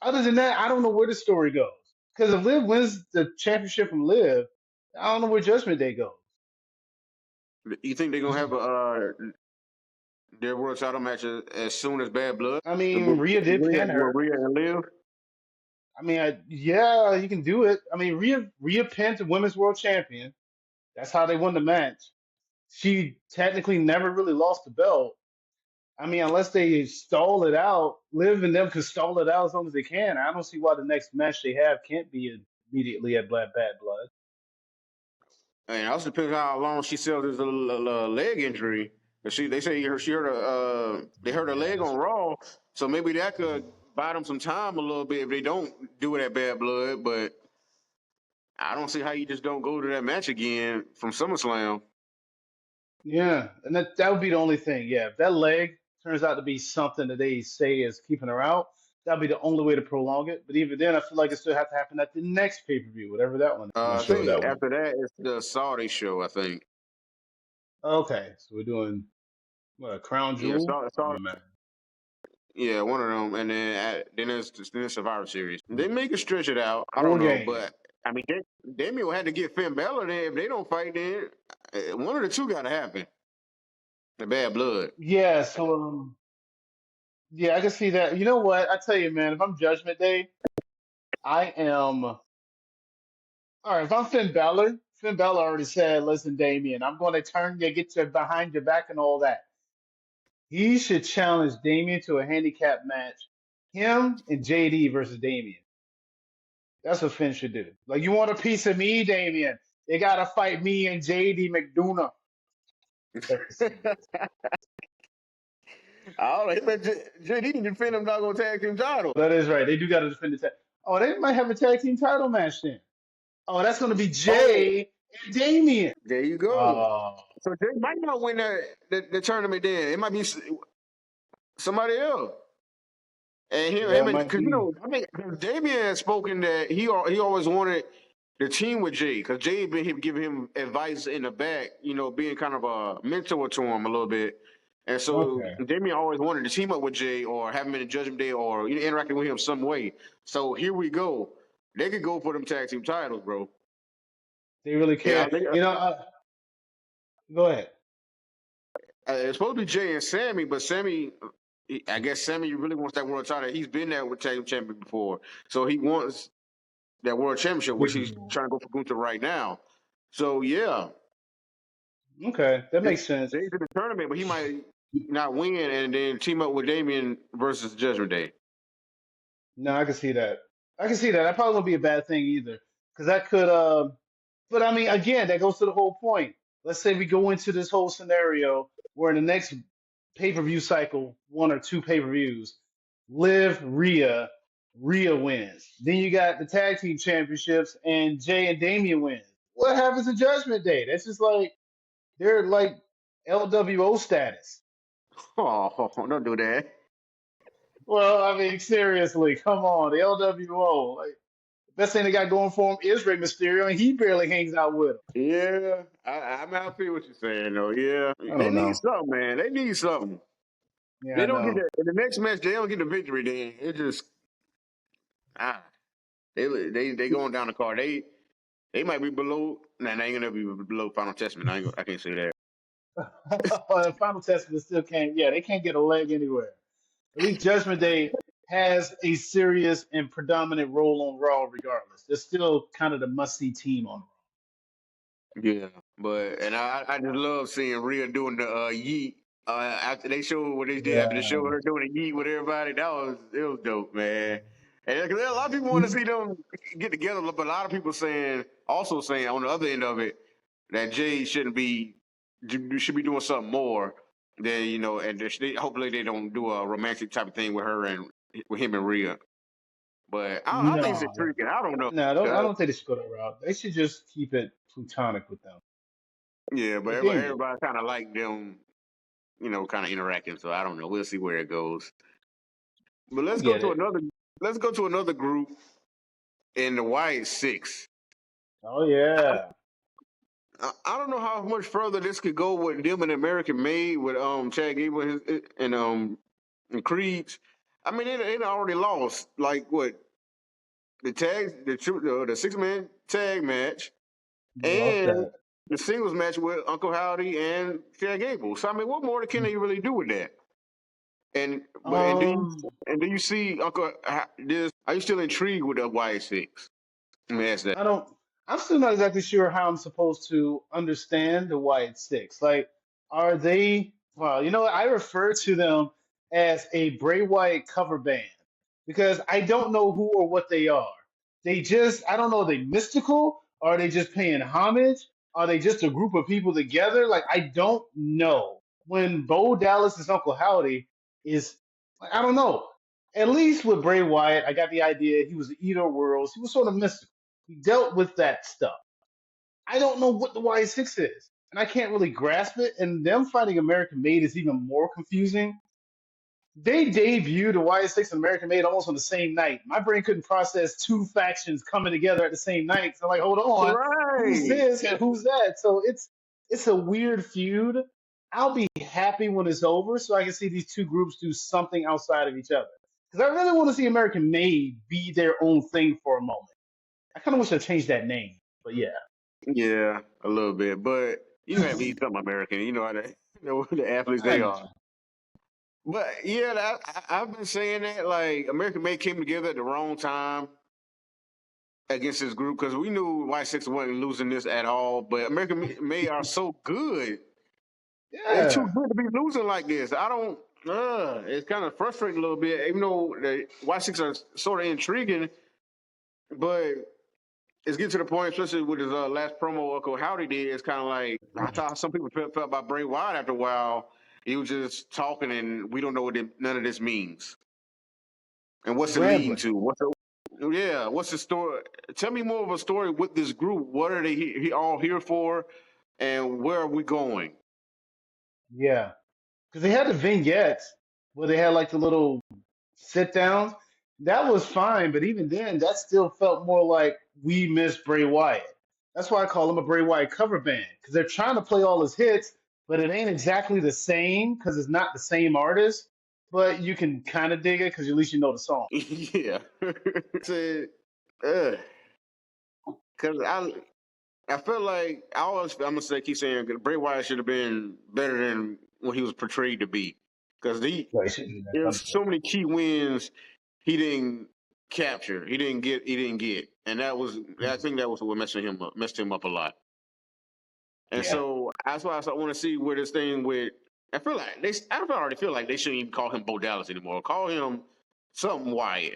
Other than that, I don't know where the story goes. Because if Liv wins the championship from Liv, I don't know where Judgment Day goes. You think they're gonna have their world title match as soon as Bad Blood? I mean, Rhea did pin her. Rhea and Liv. I mean, yeah, you can do it. I mean, Rhea pinned the women's world champion. That's how they won the match. She technically never really lost the belt. I mean, unless they stall it out, Liv and them can stall it out as long as they can. I don't see why the next match they have can't be immediately at Bad Blood. And it also depends how long she sells this leg injury. They say she hurt they hurt her Yeah, leg on Raw, so maybe that could buy them some time a little bit if they don't do it at Bad Blood. But I don't see how you just don't go to that match again from SummerSlam. yeah, and that would be the only thing. Yeah, if that leg turns out to be something that they say is keeping her out, that'd be the only way to prolong it. But even then, I feel like it still have to happen at the next pay per view, whatever that one I show think that one. after that it's the Saudi show. I think. Okay, so we're doing what, a Crown Yeah, Jewel? Saudi. Yeah, one of them, and then there's Survivor Series. They may can stretch it out. I don't War know, Games. but I mean, Damien will have to get Finn Balor there. If they don't fight, then one of the two got to happen. The Bad Blood. Yeah, so yeah, I can see that. You know what? I tell you, man, if I'm Judgment Day, I am all right. If I'm Finn Balor already said, "Listen, Damien, I'm going to turn you, get you behind your back, and all that." He should challenge Damien to a handicap match. Him and JD versus Damien. That's what Finn should do. Like, you want a piece of me, Damien? They gotta fight me and JD McDonough. That's the series. I don't know. JD can defend them doggone tag team title. That is right. They do gotta defend the tag. Oh, they might have a tag team title match then. Oh, that's gonna be Jay and Damien. There you go. Oh, So Jay might not win the tournament then. It might be somebody else. And yeah, it him, might because be. I think Damian has spoken that he always wanted the team with Jay, because Jay had been giving him advice in the back, being kind of a mentor to him a little bit. And so Okay. Damian always wanted to team up with Jay or have him in the Judgment Day or interacting with him some way. So here we go. They could go for them tag team titles, bro. They really Yeah, care. Go ahead. it's supposed to be Jay and Sami, but I guess Sami really wants that world title. He's been there with tag team champion before, so he wants that world championship, which he's trying to go for Gunther right now. So yeah, Okay, that makes sense. Jay's in the tournament, but he might not win, and then team up with Damian versus Judgment Day. No, I can see that. I can see that. That probably won't be a bad thing either, because that could. But I mean, again, that goes to the whole point. Let's say we go into this whole scenario where in the next pay-per-view cycle, one or two pay-per-views, Liv Rhea wins. Then you got the tag team championships, and Jay and Damian wins. What happens to Judgment Day? That's just like they're like LWO status. Oh, don't do that. Well, I mean, seriously, come on, the LWO. Like, best thing they got going for him is Rey Mysterio, and he barely hangs out with him. Yeah, I feel what you're saying though. Yeah, I they don't need know. something, man. They need something. Yeah, They I don't get know. that in the next match. They don't get the victory. Then it just ah, they going down the card. They might be below. Nah, they ain't gonna be below Final Testament. I can't say that. The Final Testament still can't. Yeah, they can't get a leg anywhere. At least Judgment Day has a serious and predominant role on Raw regardless. They're still kind of the must-see team on Raw. Yeah, but and I just love seeing Rhea doing the yeet. After they showed what they did after the Yeah. show, her doing the yeet with everybody, it was dope, man. And 'cause a lot of people want to see them get together, but a lot of people also saying on the other end of it that Jay should be doing something more than and hopefully they don't do a romantic type of thing with her and with him and Rhea. But I think it's No. intriguing. I don't know. No, I don't think they should go that route. They should just keep it platonic with them. Yeah, but But damn it. everybody kind of like them, kind of interacting. So I don't know. We'll see where it goes. But I get it. Let's go to another group in the White Six. Oh yeah. I don't know how much further this could go with them and American Made with Chad Gable and Creeds. I mean, they already lost like what the 6-man tag match They lost and that. the singles match with Uncle Howdy and Chad Gable. So I mean, what more can they really do with that? And do you see Uncle? Are you still intrigued with the Y6? Let me ask that. I'm still not exactly sure how I'm supposed to understand the White Six. Like, are they? Well, you know what? I refer to them as a Bray Wyatt cover band because I don't know who or what they are. I don't know, are they mystical? Are they just paying homage? Are they just a group of people together? Like, I don't know. When Bo Dallas' Uncle Howdy is, like, I don't know. At least with Bray Wyatt, I got the idea he was the eater of worlds. He was sort of mystical. He dealt with that stuff. I don't know what the Y6 is, and I can't really grasp it. And them fighting American Made is even more confusing. They debuted the Y6 and American Made almost on the same night. My brain couldn't process two factions coming together at the same night. So I'm like, hold on, who's Right. this and who's that? So it's a weird feud. I'll be happy when it's over so I can see these two groups do something outside of each other. Because I really want to see American Made be their own thing for a moment. I kind of wish I changed that name, but yeah. Yeah, a little bit, but you have to be something American. You know how they, the athletes I they are. know. But yeah, I've been saying that like American Made came together at the wrong time against this group because we knew Y6 wasn't losing this at all. But American Made are so good. They're too Yeah. good to be losing like this. I don't. It's kind of frustrating a little bit, even though the Y6 are sort of intriguing, but it's getting to the point, especially with his last promo Uncle Howdy did. It's kind of like I thought some people felt about Bray Wyatt after a while. He was just talking, and we don't know what none of this means. And what's it leading Rambling. to? What's the story? Tell me more of a story with this group. What are they all here for, and where are we going? Yeah. Because they had the vignettes where they had like the little sit downs. That was fine, but even then, that still felt more like we miss Bray Wyatt. That's why I call him a Bray Wyatt cover band because they're trying to play all his hits, but it ain't exactly the same because it's not the same artist. But you can kind of dig it because at least you know the song. Yeah, because I feel like I'm gonna say keep saying Bray Wyatt should have been better than what he was portrayed to be because Well, he shouldn't do that. there's Understood. so many key wins he didn't capture. He didn't get, and I think that was what messed him up a lot. And Yeah. so that's why I want to see where this thing with. I already feel like they shouldn't even call him Bo Dallas anymore. Call him something Wyatt,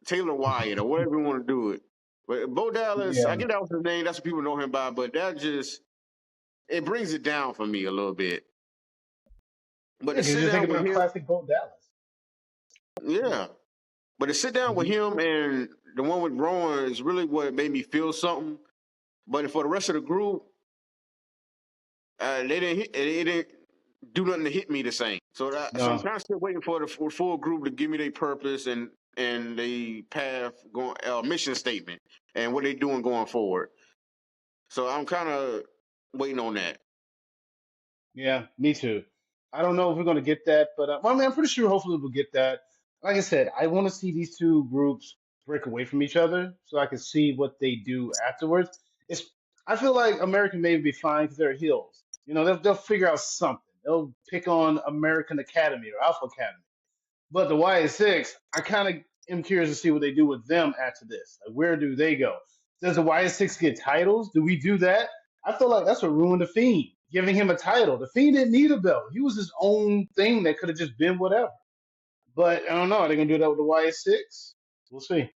Taylor Wyatt, or whatever you want to do it. But Bo Dallas, I Yeah. get that was his name. That's what people know him by. But it brings it down for me a little bit. But Yeah, to because sit you're down thinking with about him, classic Bo Dallas. yeah. But to sit down with Hmm. him and the one with Rowan is really what made me feel something. But for the rest of the group, they didn't do nothing to hit me the same. So I'm No. kind of still waiting for the full group to give me their purpose and the path going mission statement and what they're doing going forward. So I'm kind of waiting on that. Yeah, me too. I don't know if we're going to get that, but well, I mean, I'm pretty sure hopefully we'll get that. Like I said, I want to see these two groups break away from each other so I can see what they do afterwards. It's I feel like American may be fine because they're heels. You know, they'll figure out something. They'll pick on American Academy or Alpha Academy. But the YS6, I kind of am curious to see what they do with them after this. Like, where do they go? Does the YS6 get titles? Do we do that? I feel like that's what ruined the Fiend, giving him a title. The Fiend didn't need a belt. He was his own thing that could have just been whatever. But I don't know. Are they going to do that with the YS6? We'll see.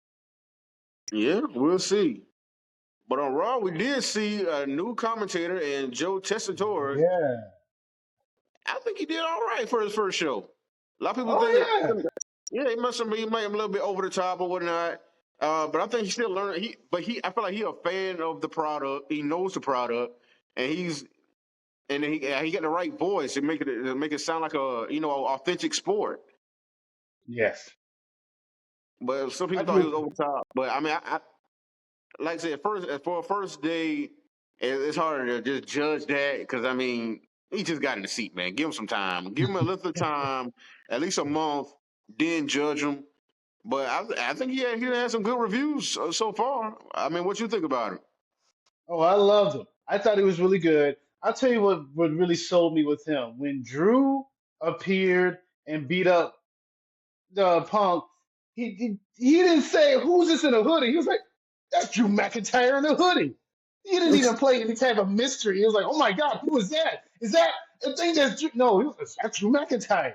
Yeah, we'll see. But on Raw, we did see a new commentator and Joe Tessitore. Yeah. I think he did all right for his first show. A lot of people Oh, think, yeah, he must have been a little bit over the top or whatnot. But I think he's still learning. I feel like he's a fan of the product. He knows the product, and he got the right voice to make it sound like a authentic sport. yes. But some people I thought he was do. over the top. But I mean, I like I said, for a first day, it's hard to just judge that because I mean, he just got in the seat, man. Give him some time. Give him a little time, at least a month, then judge him. But I think he had some good reviews so far. I mean, what you think about him? Oh, I loved him. I thought he was really good. I'll tell you what really sold me with him. When Drew appeared and beat up the Punk, he didn't say, "Who's this in a hoodie?" He was like, "That's Drew McIntyre in a hoodie." He didn't even play any type of mystery. He was like, "Oh my God, who is that? Is that the thing that's Drew?" No, he was, "That's Drew McIntyre."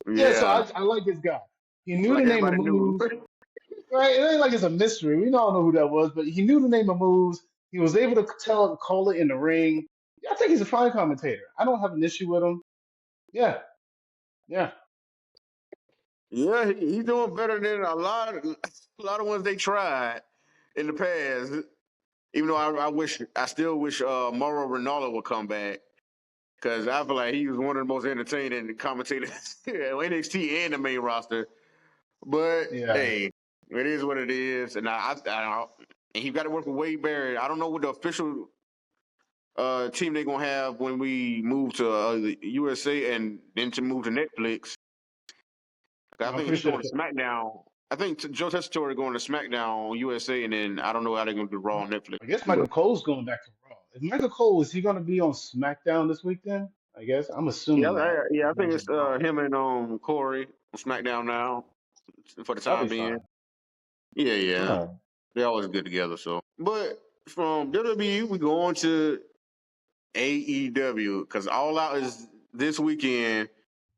Yeah, so Yeah, I like this guy. He knew the like name of everybody knew. moves. Right? It ain't like it's a mystery. We don't know who that was, but he knew the name of moves. He was able to call it in the ring. I think he's a fine commentator. I don't have an issue with him. Yeah, yeah. Yeah, he's doing better than a lot of ones they tried in the past. Even though I still wish Mauro Ranallo would come back because I feel like he was one of the most entertaining commentators on NXT and the main roster. But Yeah. hey, it is what it is, and and he got to work with Wade Barrett. I don't know what the official team they're gonna have when we move to the USA and then to move to Netflix. I I'm think pretty he's sure. going to SmackDown. I think Joe Tessitore going to SmackDown on USA, and then I don't know how they're going to do Raw on Netflix. I guess But Michael Cole's going back to Raw. Is Michael Cole, is he going to be on SmackDown this week then? I guess. I'm assuming that. yeah, I He's not think doing it's Raw. him and Corey on SmackDown now for the That'll time be being. fine. Yeah, All right. they're always good together. So, but from WWE, we go on to AEW because All Out is this weekend,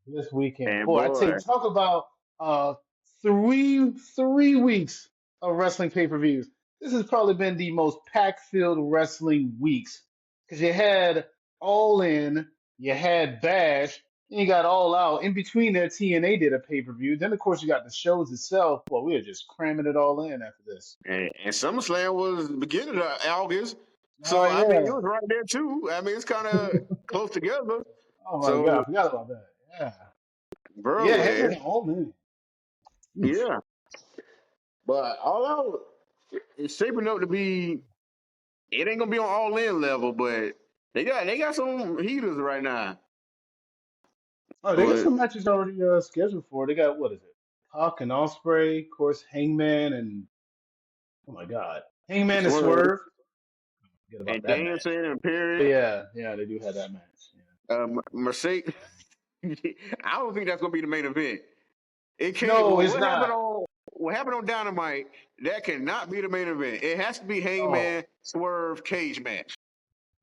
This weekend. and Boy, boy, talk about uh three weeks of wrestling pay-per-views. This has probably been the most pack-filled wrestling weeks. Because you had All In, you had Bash, and you got All Out. In between there, TNA did a pay-per-view. Then of course you got the shows itself. Well, we are just cramming it all in after this. and SummerSlam was the beginning of August, Oh so I mean it yeah. was right there too. I mean it's kind of close together. Oh my God, So, I forgot about that. Yeah. bro, Yeah, Hangman All In. Oof. yeah. But All Out is shaping up to be. It ain't gonna be on All In level, but they got some heaters right now. Oh, they got But some matches already scheduled for. They got what is it? Hawk and Osprey, of course, Hangman and oh my God, Hangman and Swerve Swerve. Forget about and that match. Danielson and Oh Perry, yeah, yeah, they do have that match. Yeah. Mercedes. I don't think that's gonna be the main event. It can't. No, Well, it's not. what happened on Dynamite? That cannot be the main event. It has to be Oh, Hangman Swerve cage match.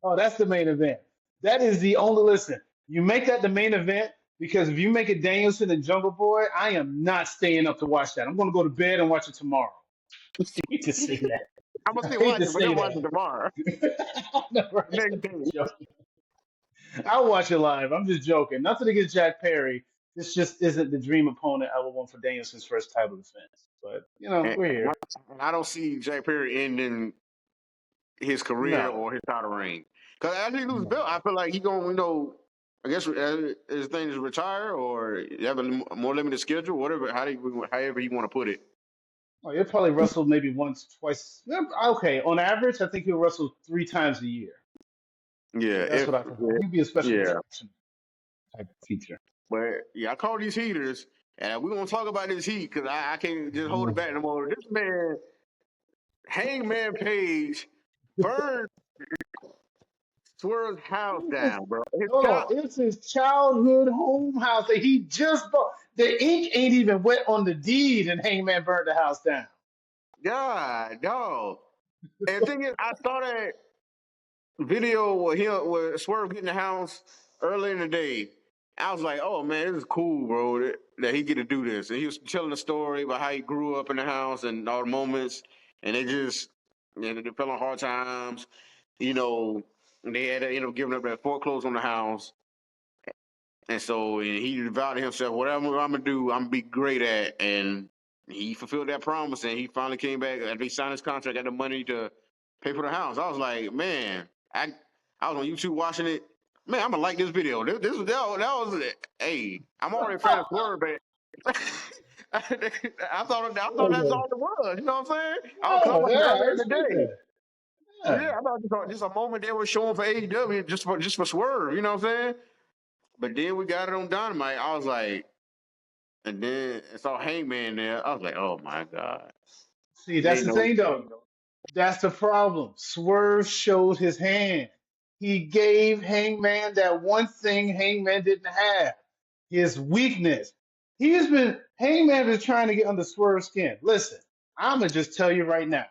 oh, that's the main event. That is the only listen. You make that the main event because if you make it Danielson and Jungle Boy, I am not staying up to watch that. I'm going to go to bed and watch it tomorrow. I hate to say that. I'm gonna I still hate watch to it, but say I'm watching that. tomorrow. No, right. Next day. I'll watch it live. I'm just joking. Nothing against Jack Perry. This just isn't the dream opponent I would want for Danielson's first title defense. But And, we're and here. I don't see Jack Perry ending his career No, or his title reign. Because as he loses belt, no. I feel like he gonna, I guess his thing is retire or have a more limited schedule, whatever. However you want to put it. Oh, he'll probably wrestle maybe once, twice. Okay, on average, I think he'll wrestle 3 times a year. Yeah, That's what I think. He'll be a special yeah. attraction type of feature. But yeah, I call these heaters, and we're gonna talk about this heat because I can't just hold it back no more. This man, Hangman Page, burned Swerve's house It's his, down, bro. His hold on, child. it's his childhood home house that he just bought. The ink ain't even wet on the deed, and Hangman burned the house down. God, dog. And the thing is, I saw that video with Swerve getting the house early in the day. I was like, oh man, this is cool, bro, that he get to do this. And he was telling the story about how he grew up in the house and all the moments, and they fell on hard times. You know, they had to end up giving up that foreclosed on the house. And so he vowed to himself, whatever I'm gonna do, I'm gonna be great at. And he fulfilled that promise, and he finally came back after he signed his contract, got the money to pay for the house. I was like, man, I was on YouTube watching it. Man, I'm gonna like this video. That was it. Hey, I'm already a fan of Swerve, but I thought that's all it was. You know what I'm saying? Because I Yeah, was watching yeah, I earlier in the respect day. that. Yeah. Yeah, I thought just a moment they were showing for AEW just for Swerve. You know what I'm saying? But then we got it on Dynamite. I was like, and then I saw Hangman there. I was like, oh my god, See, they that's the know. thing, though. That's the problem. Swerve showed his hand. He gave Hangman that one thing Hangman didn't have, his weakness. Hangman been trying to get under Swerve's skin. Listen, I'm gonna just tell you right now.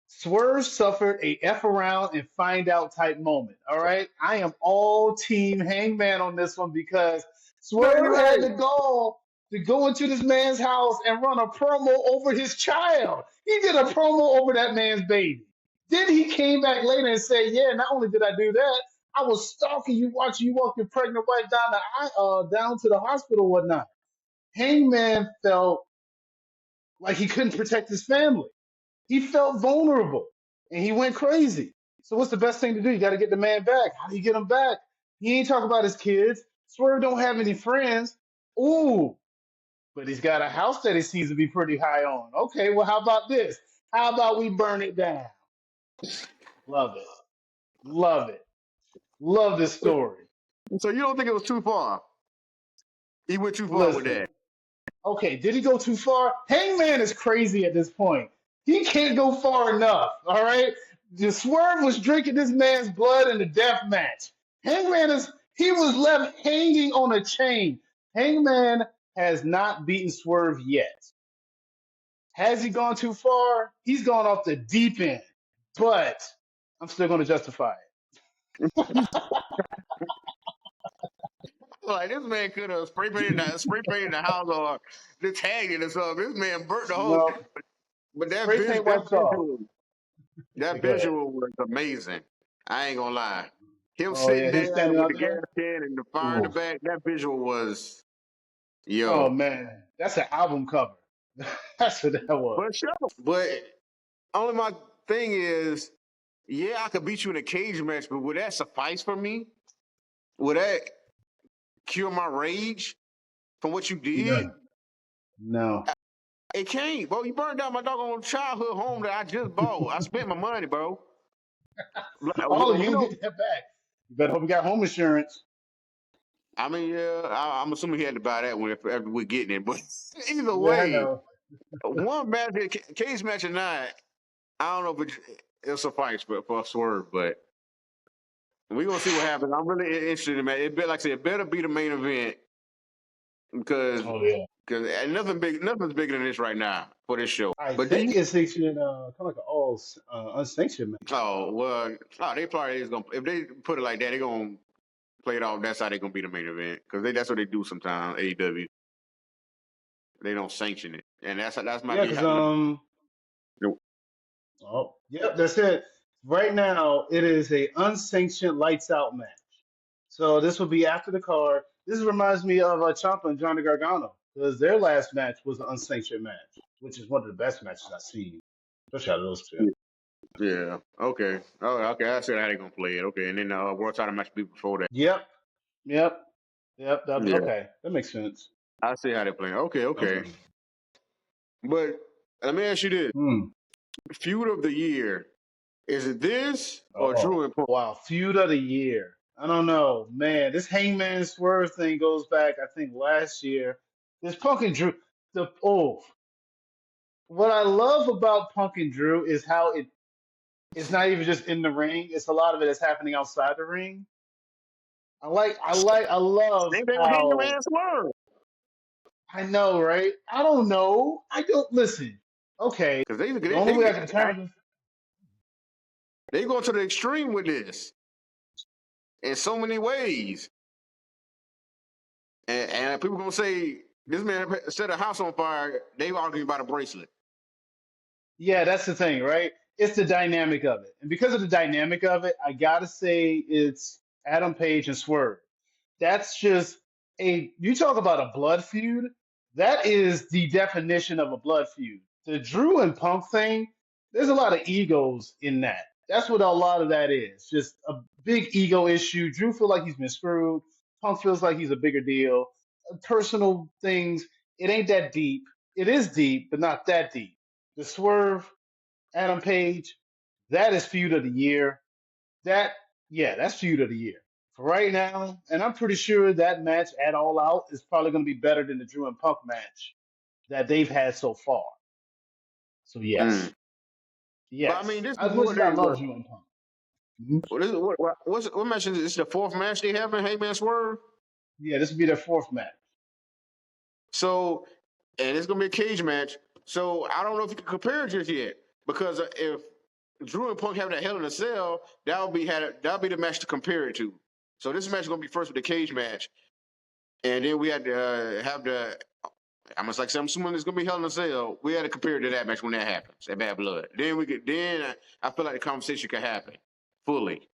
Swerve suffered a F around and find out type moment. All right. I am all team Hangman on this one because Man, Swerve had the gall to go into this man's house and run a promo over his child. He did a promo over that man's baby. Then he came back later and said, yeah, not only did I do that, I was stalking you, watching you walk your pregnant wife down to the hospital, whatnot. Hangman felt like he couldn't protect his family. He felt vulnerable and he went crazy. So what's the best thing to do? You got to get the man back. How do you get him back? He ain't talking about his kids. Swerve don't have any friends. Ooh, but he's got a house that he seems to be pretty high on. Okay, well, how about this? How about we burn it down? Love it. Love it. Love this story. so you don't think it was too far? He went too far with Listen. that. Okay, did he go too far? Hangman is crazy at this point. He can't go far enough. All right. The Swerve was drinking this man's blood in the death match. He was left hanging on a chain. Hangman has not beaten Swerve yet. Has he gone too far? He's gone off the deep end. But I'm still going to justify it. Like this man could have spray painted the house or the tag it or something. This man burnt the whole. No, But spray paint wipes off. that Go ahead. visual was amazing. I ain't gonna lie. Him Oh yeah, sitting him there standing with out the gas there. can and the fire in the Ooh. back, that visual was Oh yo. man, that's an album cover. That's what that was. But sure. But only my thing is, yeah, I could beat you in a cage match, but would that suffice for me? Would that cure my rage from what you did? No, no. It can't, bro. You burned down my doggone childhood home that I just bought. I spent my money, bro. Oh, you You can know, get that back. You better hope you got home insurance. I mean, yeah, I'm assuming he had to buy that one after we're getting it. But either Yeah, I way, know. one match, cage match or not, I don't know if it'll suffice for Swerve, but we're gonna see what happens. I'm really interested in that. Like I said, it better be the main event because Oh yeah. nothing's bigger than this right now for this show. I But do think you? it's sanctioned, kind of like an all unsanctioned match. Oh well, they probably is gonna if they put it like that, they're gonna play it off. That's how they're gonna be the main event because that's what they do sometimes. AEW they don't sanction it, and that's might Yeah, be because how. oh yep, that's it. Right now, it is a unsanctioned lights out match. So this will be after the card. This reminds me of Ciampa and Johnny Gargano because their last match was an unsanctioned match, which is one of the best matches I've seen, especially out of those two. Yeah. Okay. Oh, okay. I see how they gonna play it. Okay, and then the world title match be before that. Yep, yep, yep. Yeah. Okay, that makes sense. I see how they play. Okay. Okay. Okay. But let me ask you this: Hmm. feud of the year is it this or Oh, Drew and Punk? wow. Feud of the year. I don't know, man. This Hangman Swerve thing goes back, I think, last year. This Punk and Drew. What I love about Punk and Drew is how it's not even just in the ring. It's a lot of it that's happening outside the ring. I love Maybe they gonna hang your how ass Swerve. I know, right? I don't know. I don't listen. Okay, Because the only way I can determine this, they go to the extreme with this in so many ways. And people gonna say this man set a house on fire. They arguing about a bracelet. yeah, that's the thing, right? It's the dynamic of it. And because of the dynamic of it, I gotta say it's Adam Page and Swerve. That's just you talk about a blood feud, that is the definition of a blood feud. The Drew and Punk thing, there's a lot of egos in that. That's what a lot of that is. Just a big ego issue. Drew feels like he's been screwed. Punk feels like he's a bigger deal. Personal things, it ain't that deep. It is deep, but not that deep. The Swerve, Adam Page, that is feud of the year. That's feud of the year for right now. And I'm pretty sure that match at All Out is probably going to be better than the Drew and Punk match that they've had so far. So Mm. But I mean, yes. this As is much what as I they love what. Drew and Punk. Mhm. What match is this? It's the fourth match they have in Hangman Swerve. Yeah, this will be their fourth match. So, and it's gonna be a cage match. So I don't know if you can compare it just yet because if Drew and Punk have that Hell in a Cell, that'll be the match to compare it to. So this match is gonna be first with the cage match, and then we had to have the. I'm just like I'm assuming it's gonna be Hell in a Cell. We had to compare it to that match when that happens at Bad Blood. Then we could. Then I feel like the conversation could happen fully.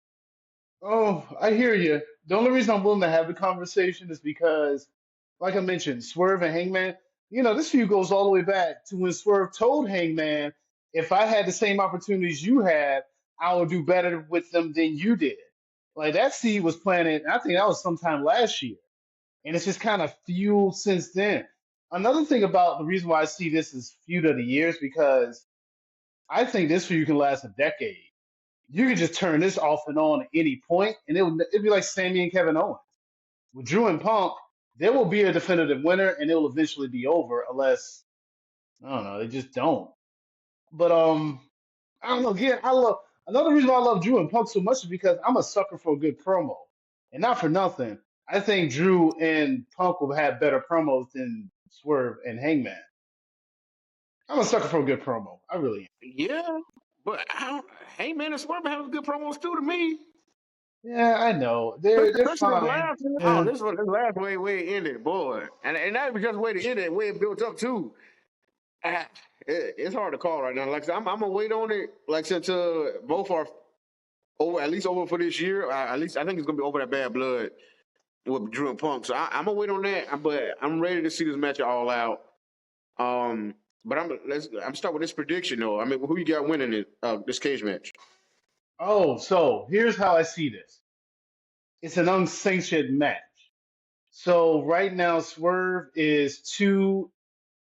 Oh, I hear you. The only reason I'm willing to have the conversation is because, like I mentioned, Swerve and Hangman, this feud goes all the way back to when Swerve told Hangman, if I had the same opportunities you had, I would do better with them than you did. Like that seed was planted, I think that was sometime last year. And it's just kind of fueled since then. Another thing about the reason why I see this as feud of the year is because I think this feud can last a decade. You could just turn this off and on at any point, and it'd be like Sami and Kevin Owens. With Drew and Punk, there will be a definitive winner, and it will eventually be over, unless I don't know, they just don't. But I don't know. Again, I love another reason why I love Drew and Punk so much is because I'm a sucker for a good promo, and not for nothing. I think Drew and Punk will have better promos than Swerve and Hangman. I'm a sucker for a good promo. I really am. Yeah, but Hangman and Swerve have good promos too to me. Yeah, I know. They're Especially this fine. last one. Oh, Yeah. this last way it ended, boy. And not because the way it ended, the way it built up too. Ah, it's hard to call right now. Like I said, I'm gonna wait on it. Like I said, until both are over, at least over for this year. At least I think it's gonna be over that Bad Blood with Drew and Punk. So I'm gonna wait on that. But I'm ready to see this match all out. But I'm start with this prediction though. I mean, who you got winning it? This cage match? Oh, so here's how I see this. It's an unsanctioned match. So right now, Swerve is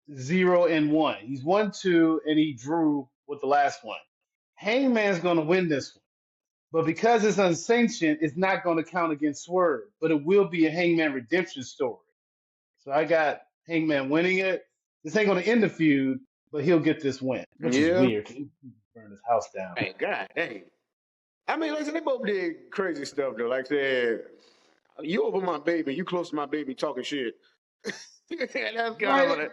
2-0-1. He's 1-2, and he drew with the last one. Hangman's going to win this one. But because it's unsanctioned, it's not going to count against Swerve. But it will be a Hangman redemption story. So I got Hangman winning it. This ain't going to end the feud, but he'll get this win, which is Yeah. weird. He burned his house down. Hey, God, hey. I mean, listen, they both did crazy stuff though. Like I said, you over my baby, you close to my baby, talking shit. That's kind of Right? what.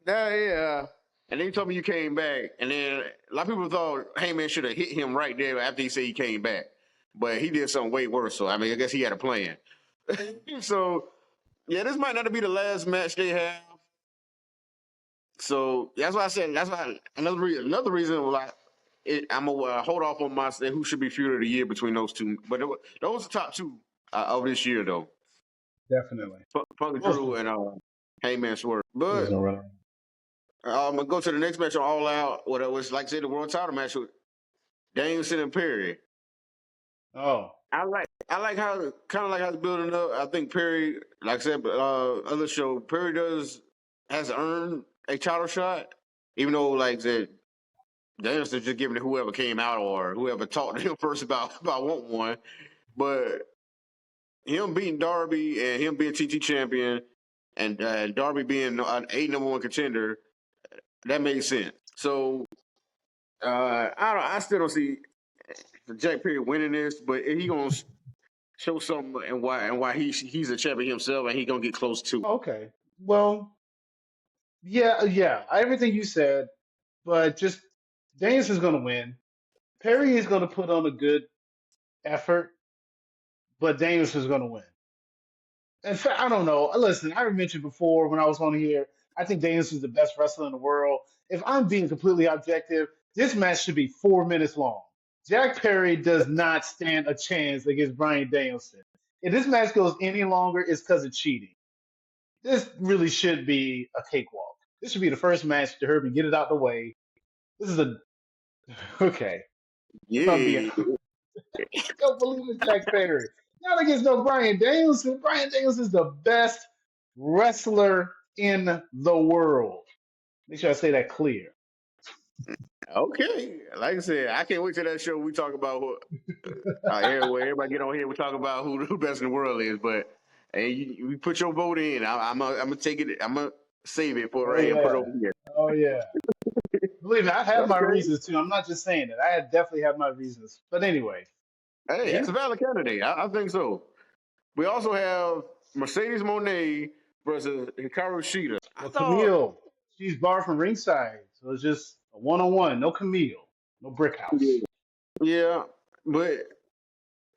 Yeah. And then you told me you came back, and then a lot of people thought Heyman should have hit him right there after he said he came back, but he did something way worse. So I mean, I guess he had a plan. So yeah, this might not be the last match they have. So that's why I said that's why another reason why I'm gonna hold off on my say who should be feud of the year between those two. But those are top two of this year though. Definitely. Punk Most Drew of and Heyman Swerve. there's But no running. I'm gonna go to the next match on All Out. What it was like, say the world title match with Danielson and Perry. Oh, I like how kind of like how it's building up. I think Perry, like I said, other show Perry has earned a title shot, even though like that Danielson just giving it whoever came out or whoever talked to him first about wanting one. But him beating Darby and him being TT champion and Darby being an number one contender, that made sense. So I still don't see Jack Perry winning this, but he gonna show something and why he's a champion himself and he gonna get close to. Okay. Well, yeah, everything you said, but just Danielson's going to win. Perry is going to put on a good effort, but Danielson's going to win. In fact, I don't know. Listen, I mentioned before when I was on here, I think Danielson's the best wrestler in the world. If I'm being completely objective, this match should be 4 minutes long. Jack Perry does not stand a chance against Bryan Danielson. If this match goes any longer, it's because of cheating. This really should be a cakewalk. This should be the first match to Herbie get it out the way. This is a okay. If I'm being, Yeah. I don't believe in Jack Perry. Not against no Bryan Danielson. Bryan Danielson is the best wrestler in the world. Make sure I say that clear. Okay. Like I said, I can't wait till that show we talk about who everybody get on here. We talk about who the best in the world is. But and you put your vote in. I'm gonna take it. I'm gonna save it for Oh right here and put it yeah. over here. Oh yeah. Believe me, I have my Okay. reasons too. I'm not just saying it. I definitely have my reasons. But anyway, Hey, yeah. he's a valid candidate. I think so. We also have Mercedes Moné versus Hikaru Shida. I Well, thought, Camille, she's barred from ringside, so it's just a one-on-one. No Camille, no Brick House. yeah, but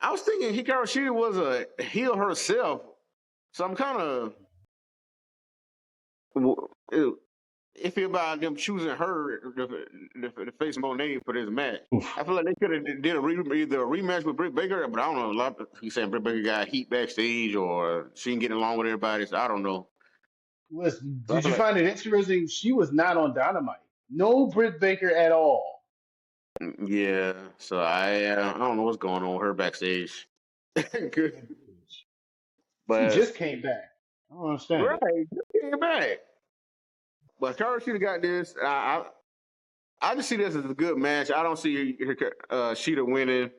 I was thinking Hikaru Shida was a heel herself, so I'm kind of iffy about them choosing her to face Monet for this match. Oof. I feel like they could have did either a rematch with Britt Baker, but I don't know. A lot of, he's saying Britt Baker got heat backstage or she ain't getting along with everybody, so I don't know. Listen, So I did feel you like, find it interesting? She was not on Dynamite. No Britt Baker at all. yeah. So I don't know what's going on with her backstage. Good. She But just came back. I don't understand it. right, get back. But Hikaru should have got this. I just see this as a good match. I don't see Sheeta winning.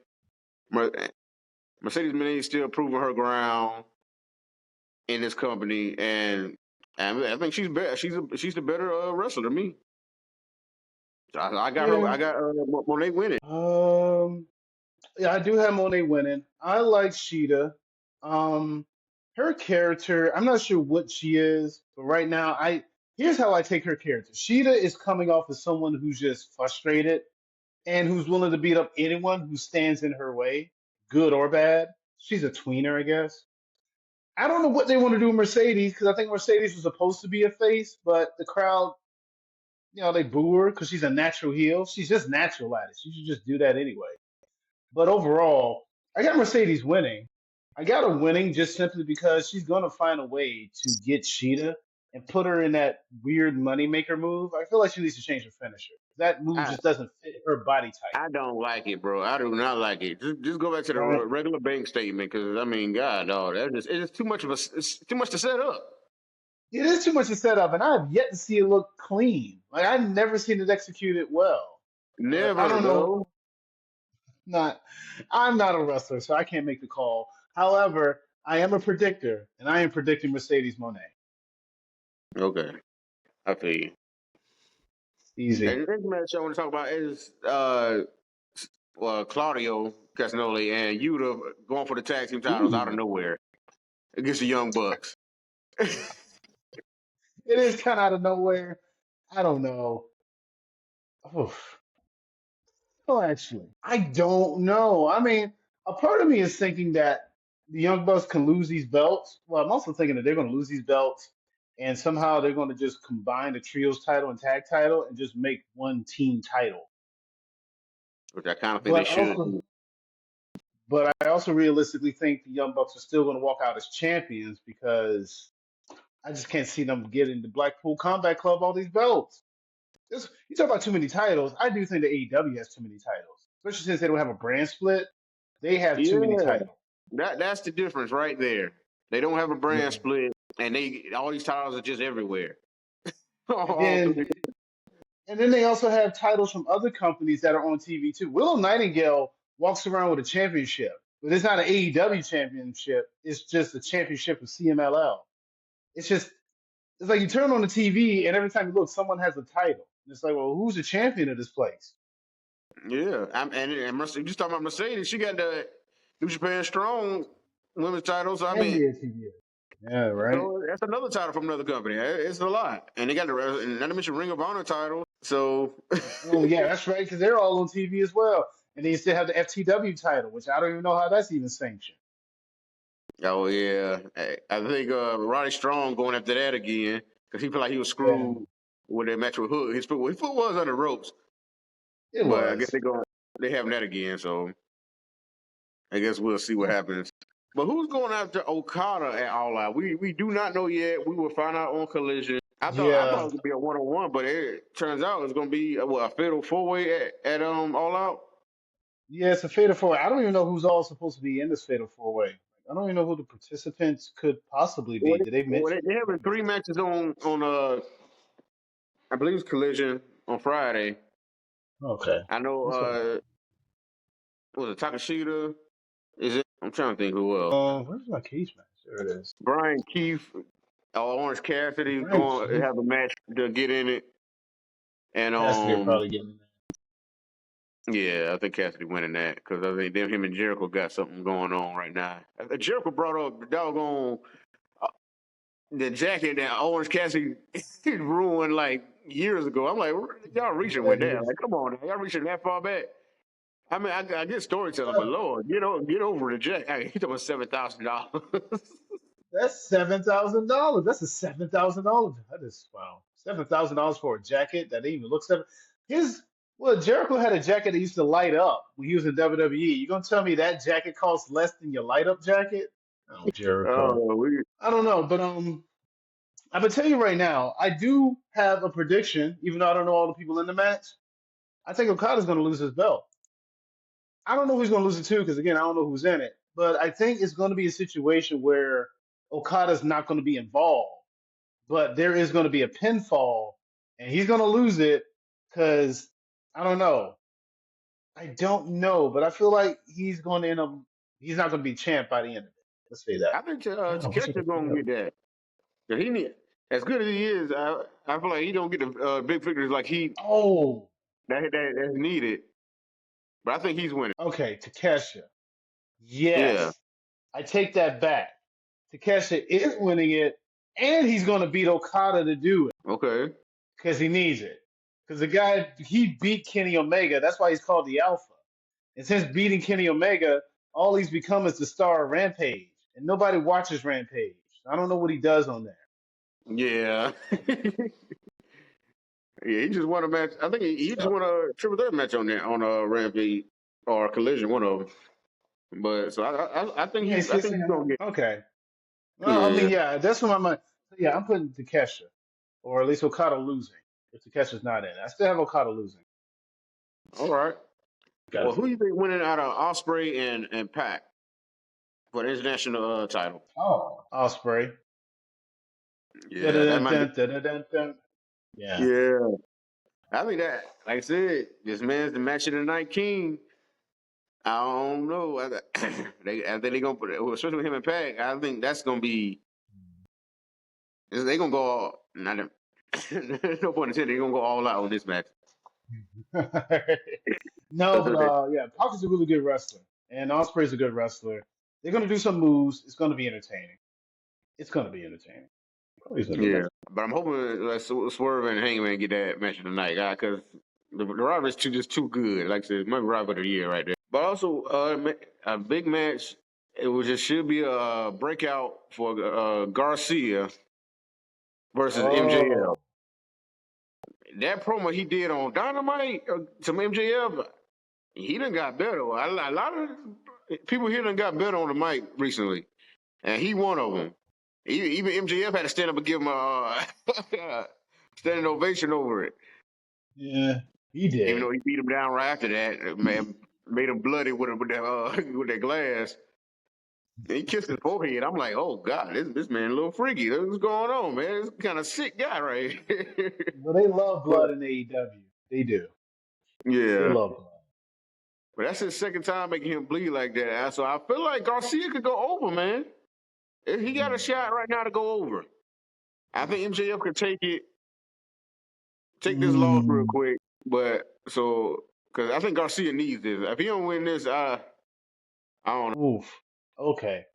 Mercedes Moné still proving her ground in this company, and I think she's better. She's the better wrestler than me. So I got her. Yeah. I got Monet winning. Yeah, I do have Monet winning. I like Sheeta. Um, her character, I'm not sure what she is, but right now, here's how I take her character. Sheeta is coming off as someone who's just frustrated and who's willing to beat up anyone who stands in her way, good or bad. She's a tweener, I guess. I don't know what they want to do with Mercedes because I think Mercedes was supposed to be a face, but the crowd, they boo her because she's a natural heel. She's just natural at it. She should just do that anyway. But overall, I got Mercedes winning. I got her winning just simply because she's going to find a way to get Sheeta and put her in that weird moneymaker move. I feel like she needs to change her finisher. That move I just doesn't fit her body type. I don't like it, bro. I do not like it. Just go back to the Right? regular bank statement because I mean, God, dog, it's just too much of it's too much to set up. It is too much to set up, and I have yet to see it look clean. Like I've never seen it executed well. But I Never, don't know. bro. Not, I'm not a wrestler, so I can't make the call. However, I am a predictor, and I am predicting Mercedes Monet. Okay, I feel you. Easy. And the next match I want to talk about is Claudio Castagnoli and Yuta going for the tag team titles out of Ooh. nowhere against the Young Bucks. It is kind of out of nowhere. I don't know. Oof. Well, actually, I don't know. I mean, a part of me is thinking that the Young Bucks can lose these belts. Well, I'm also thinking that they're going to lose these belts, and somehow they're going to just combine the trios title and tag title and just make one team title. Which I kind of think they But should also, do. but I also realistically think the Young Bucks are still going to walk out as champions because I just can't see them getting the Blackpool Combat Club all these belts. You talk about too many titles. I do think the AEW has too many titles, especially since they don't have a brand split. They have too many Yeah, titles. that's the difference right there. They don't have a brand Yeah. split, and all these titles are just everywhere. And All then three. and then they also have titles from other companies that are on TV too. Willow Nightingale walks around with a championship, but it's not an AEW championship. It's just a championship of CMLL. It's just it's like you turn on the TV and every time you look, someone has a title. And it's like, well, who's the champion of this place? Yeah, and you just talking about Mercedes. She got the New Japan Strong women's title. So I And mean, the TBS. Yeah, right. so that's another title from another company. It's a lot, and they got and not to mention Ring of Honor title. So, Oh yeah, that's right, because they're all on TV as well. And then you still have the FTW title, which I don't even know how that's even sanctioned. oh yeah, I think Roddy Strong going after that again because he felt like he was Yeah, screwed with that match with Hook. His foot was under ropes, it but I guess was. they having that again. So I guess we'll see what happens. But who's going after Okada at All Out? We do not know yet. We will find out on Collision. I thought it Yeah, was gonna be a 1-on-1, but it turns out it's gonna be a fatal 4-way at All Out. yeah, it's a fatal four. I don't even know who's all supposed to be in this fatal four way. I don't even know who the participants could possibly be. Did they mention? They having three matches on I believe it's Collision on Friday. Okay, I know that's what I thought. was it Takashita? Is it? I'm trying to think who else. Where's my case match? There it is. Brian Keith, Orange Cassidy Brian going to Keith. have a match to get in it, and Cassidy are probably getting in yeah, I think Cassidy winning that because I think him and Jericho got something going on right now. Jericho brought up the doggone the jacket that Orange Cassidy ruined like years ago. I'm like, y'all reaching there. with Yeah, he that? is. Like, come on, y'all reaching that far back? I mean, I get storytelling, but Uh, Lord, get over the jacket. I mean, he's talking $7,000. That's $7,000. That's a $7,000. That is wow. $7,000 for a jacket that didn't even look seven. His well, Jericho had a jacket that used to light up when he was in WWE. You gonna tell me that jacket costs less than your light up jacket? Oh, Jericho. Oh, we I don't know, but I'm gonna tell you right now. I do have a prediction, even though I don't know all the people in the match. I think Okada's gonna lose his belt. I don't know who's going to lose it to because again, I don't know who's in it. But I think it's going to be a situation where Okada's not going to be involved, but there is going to be a pinfall, and he's going to lose it because I don't know. I don't know, but I feel like he's going to end up. He's not going to be champ by the end of it. Let's say that. I think Damn, I wish I Takesha's could pull it gonna up. get that. 'Cause he need as good as he is. I feel like he don't get the big figures like Oh, that's needed. But I think he's winning. okay, Takesha. Yeah. Yes, I take that back. Takesha is winning it, and he's going to beat Okada to do it. Okay. Because he needs it. Because the guy he beat Kenny Omega. That's why he's called the Alpha. And since beating Kenny Omega, all he's become is the star of Rampage, and nobody watches Rampage. I don't know what he does on there. Yeah. Yeah, he just won a match. I think he just So, won a triple threat match on there on a Rampage or Collision, one of them. But so yeah, I think he's gonna get. okay. Well, I mean, Yeah. yeah, that's what I'm. Yeah, I'm putting Takesha, or at least Okada losing. If Takesha's not in, I still have Okada losing. All right. Got to Well, who say you that. think winning out of Osprey and Pac for the international title? Oh, Osprey. Yeah, that might. Yeah. Yeah, I think that. Like I said, this man's the match of the night king. I don't know. I think they're gonna put it, especially with him and Pac. I think that's gonna be. They're gonna go all. Not, no point intended. They're gonna go all out on this match. No, That's but what they, yeah, Pac is a really good wrestler, and Osprey's a good wrestler. They're gonna do some moves. It's gonna be entertaining. It's gonna be entertaining. Probably gonna be yeah, entertaining. but I'm hoping like Swerve and Hangman get that match of the night, guy, because the rivalry's just too good. Like I said, my rival of the year right there. But also, a big match. Just should be a breakout for Garcia versus MJF. Oh, That promo he did on Dynamite to MJF, he done got better. A lot of people here done got better on the mic recently, and he one of them. Even MJF had to stand up and give him a standing ovation over it. yeah, he Even did. though he beat him down right after that, man, made him bloody with that with that glass. And he kissed his forehead. I'm like, oh God, this man a little freaky. What's going on, man? This kind of sick guy right here. Well, they love But blood in AEW. They do. They yeah, love blood. but that's his second time making him bleed like that. So I feel like Garcia could go over, man. He got a Mm. shot right now to go over. I think MJF could take this loss real Mm. quick. But so Because I think Garcia needs this. If he don't win this, I don't know. Oof. Okay.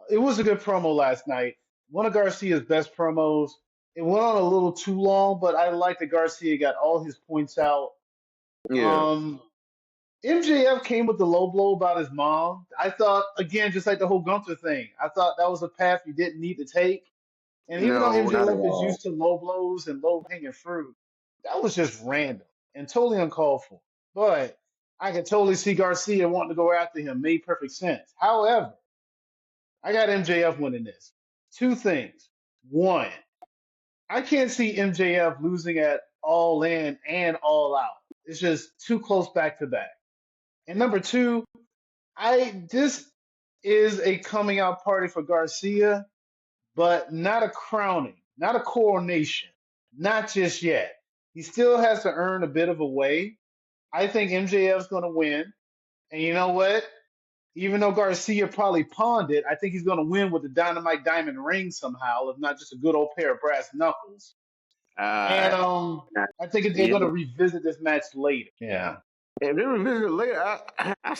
It was a good promo last night. One of Garcia's best promos. It went on a little too long, but I like that Garcia got all his points out. Yeah. Um, MJF came with the low blow about his mom. I thought, again, just like the whole Gunther thing, I thought that was a path you didn't need to take. And even though No, not at MJF is all. used to low blows and low hanging fruit, that was just random and totally uncalled for. But I could totally see Garcia wanting to go after him. Made perfect sense. However, I got MJF winning this. Two things. One, I can't see MJF losing at All In and All Out. It's just too close back to back. And number two, this is a coming out party for Garcia, but not a crowning, not a coronation, not just yet. He still has to earn a bit of a way. I think MJF's going to win. And you know what? Even though Garcia probably pawned it, I think he's going to win with the Dynamite Diamond ring somehow, if not just a good old pair of brass knuckles. And Uh, I think they're yeah. going to revisit this match later. Yeah. If they revisit it later, I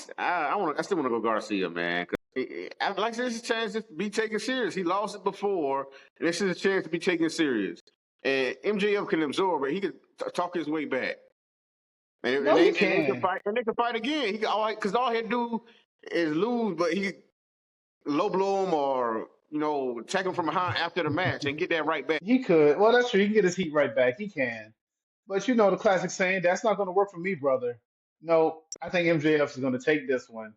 still want to go Garcia, man. I like this is a chance to be taken serious. He lost it before, and this is a chance to be taken serious. And MJF can absorb it. He can talk his way back. And, No, he can. they can fight again. Because all he had to do is lose, but he low blow him or attack him from behind after the match and get that right back. He could. Well, that's true. He can get his heat right back. He can. But you know the classic saying, that's not going to work for me, brother. No, I think MJF is going to take this one.